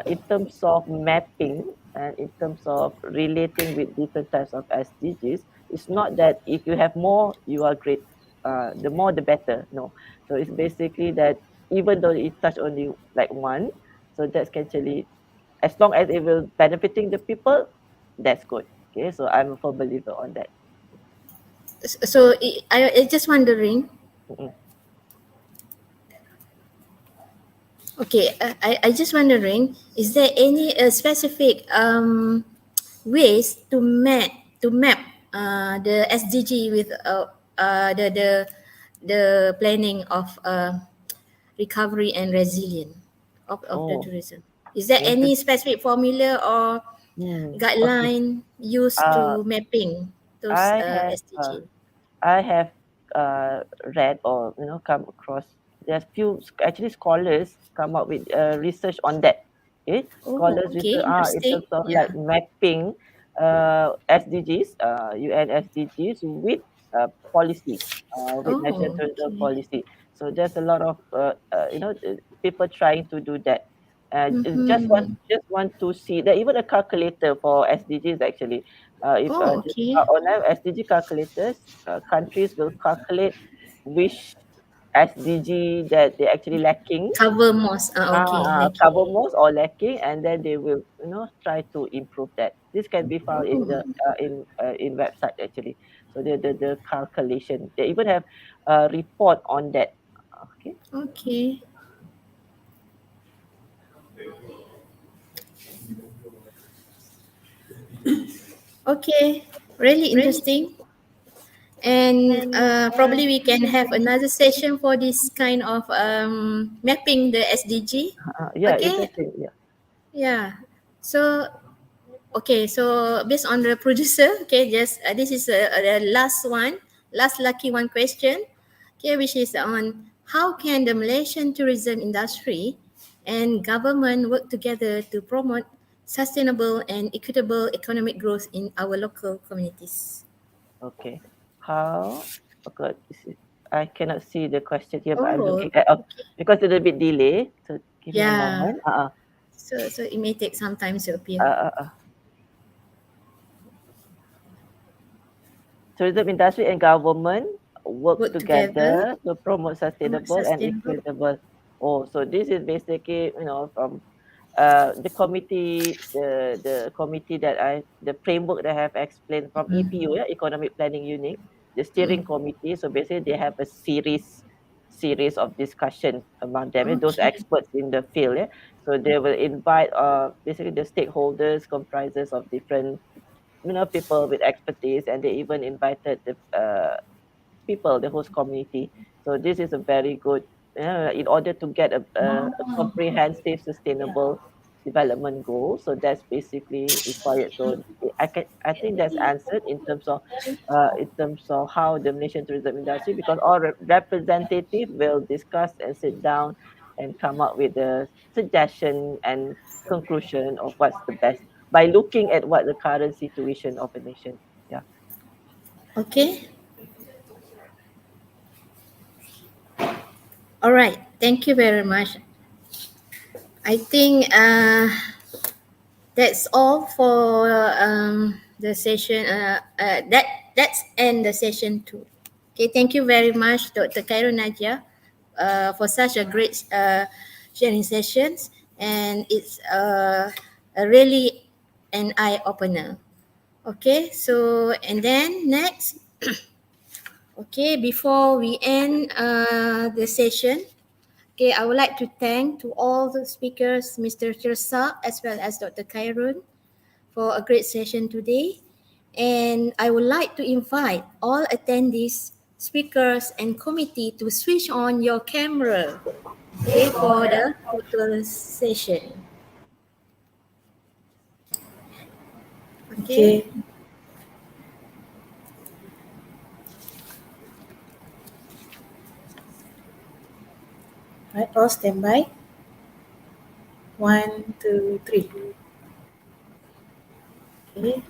in terms of mapping and in terms of relating with different types of SDGs, it's not that if you have more, you are great. The more, the better. No. So it's basically that even though it touch only like one, so that's actually, as long as it will benefiting the people, that's good. Okay, so I'm a firm believer on that. I just wondering. Mm-mm. Okay, I just wondering, is there any specific ways to map the SDG with the planning of recovery and resilience of the Oh, tourism? Is there any interest. specific formula or Okay. guideline used Uh, to mapping those I have SDG? I have read or come across there's few actually scholars come up with research on that. Okay, Oh, scholars okay, research in interesting. terms of Yeah. like mapping SDGs, UN SDGs with policy, with national Oh, tourism okay. policy. So there's a lot of people trying to do that. Mm-hmm. Just want to see that even a calculator for SDGs actually. If Oh, just okay. online SDG calculators, countries will calculate which SDG that they're actually lacking, Cover most. Okay, cover lagi. most or lacking, and then they will try to improve that. This can be found in the Oh, in website actually. So the calculation, they even have a report on that. Okay. okay. Okay. Really interesting. And probably we can have another session for this kind of mapping the SDG. Yeah, Okay. interesting. Yeah. Yeah. So okay. So based on the producer, okay, just this is the last one, last lucky one question. Okay, which is on how can the Malaysian tourism industry and government work together to promote sustainable and equitable economic growth in our local communities. Okay. How? Oh God, I cannot see the question here, but I'm Oh, looking at okay. because it's a bit delay. So give me a Yeah. moment. So it may take some time to Uh, appear. uh, uh. Tourism industry and government work Work together, together to promote promote sustainable and sustainable. equitable. Oh, so this is basically, from the committee, the committee the framework that I have explained from EPU, yeah, Economic Planning Unit, the steering Mm. committee. So basically, they have a series of discussion among them, those Okay. experts in the field. Yeah, so they will invite basically the stakeholders comprises of different people with expertise, and they even invited the people, the host community. So this is a very good, in order to get a comprehensive, sustainable development goal. So that's basically required. So I think that's answered in terms of how the Malaysian tourism industry, because all representative will discuss and sit down and come up with a suggestion and conclusion of what's the best by looking at what the current situation of a nation. Yeah. Okay. All right. Thank you very much. I think that's all for the session. That's end the session two. Okay. Thank you very much, Dr. Cairo Nadia, for such a great sharing sessions, and it's a really an eye opener. Okay. So and then next. Okay, before we end the session, okay, I would like to thank to all the speakers, Mr. Tirsa as well as Dr. Khairun, for a great session today. And I would like to invite all attendees, speakers, and committee to switch on your camera, okay, for the photo session. Okay. Okay, right, all stand by. One, two, three. Okay,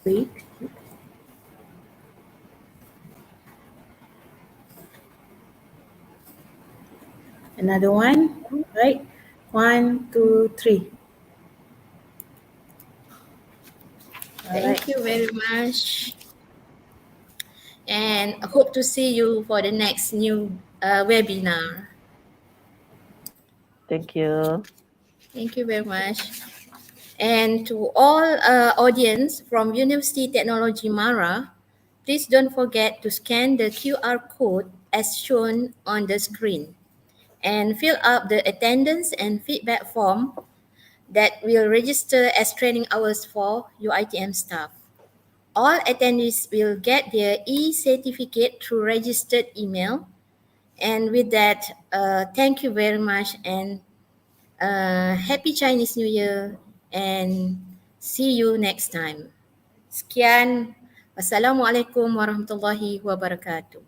wait. Another one, right? One, two, three. All right. Thank you very much. And I hope to see you for the next new webinar. Thank you. Thank you very much. And to all audience from University Technology Mara, please don't forget to scan the QR code as shown on the screen and fill up the attendance and feedback form that will register as training hours for UITM staff. All attendees will get their e-certificate through registered email. And with that, thank you very much and happy Chinese New Year and see you next time. Sekian. Wassalamualaikum warahmatullahi wabarakatuh.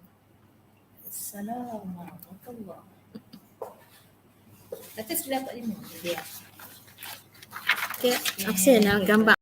Assalamualaikum. Kata sudah dapat 5. Dia. Okay, absen gambar.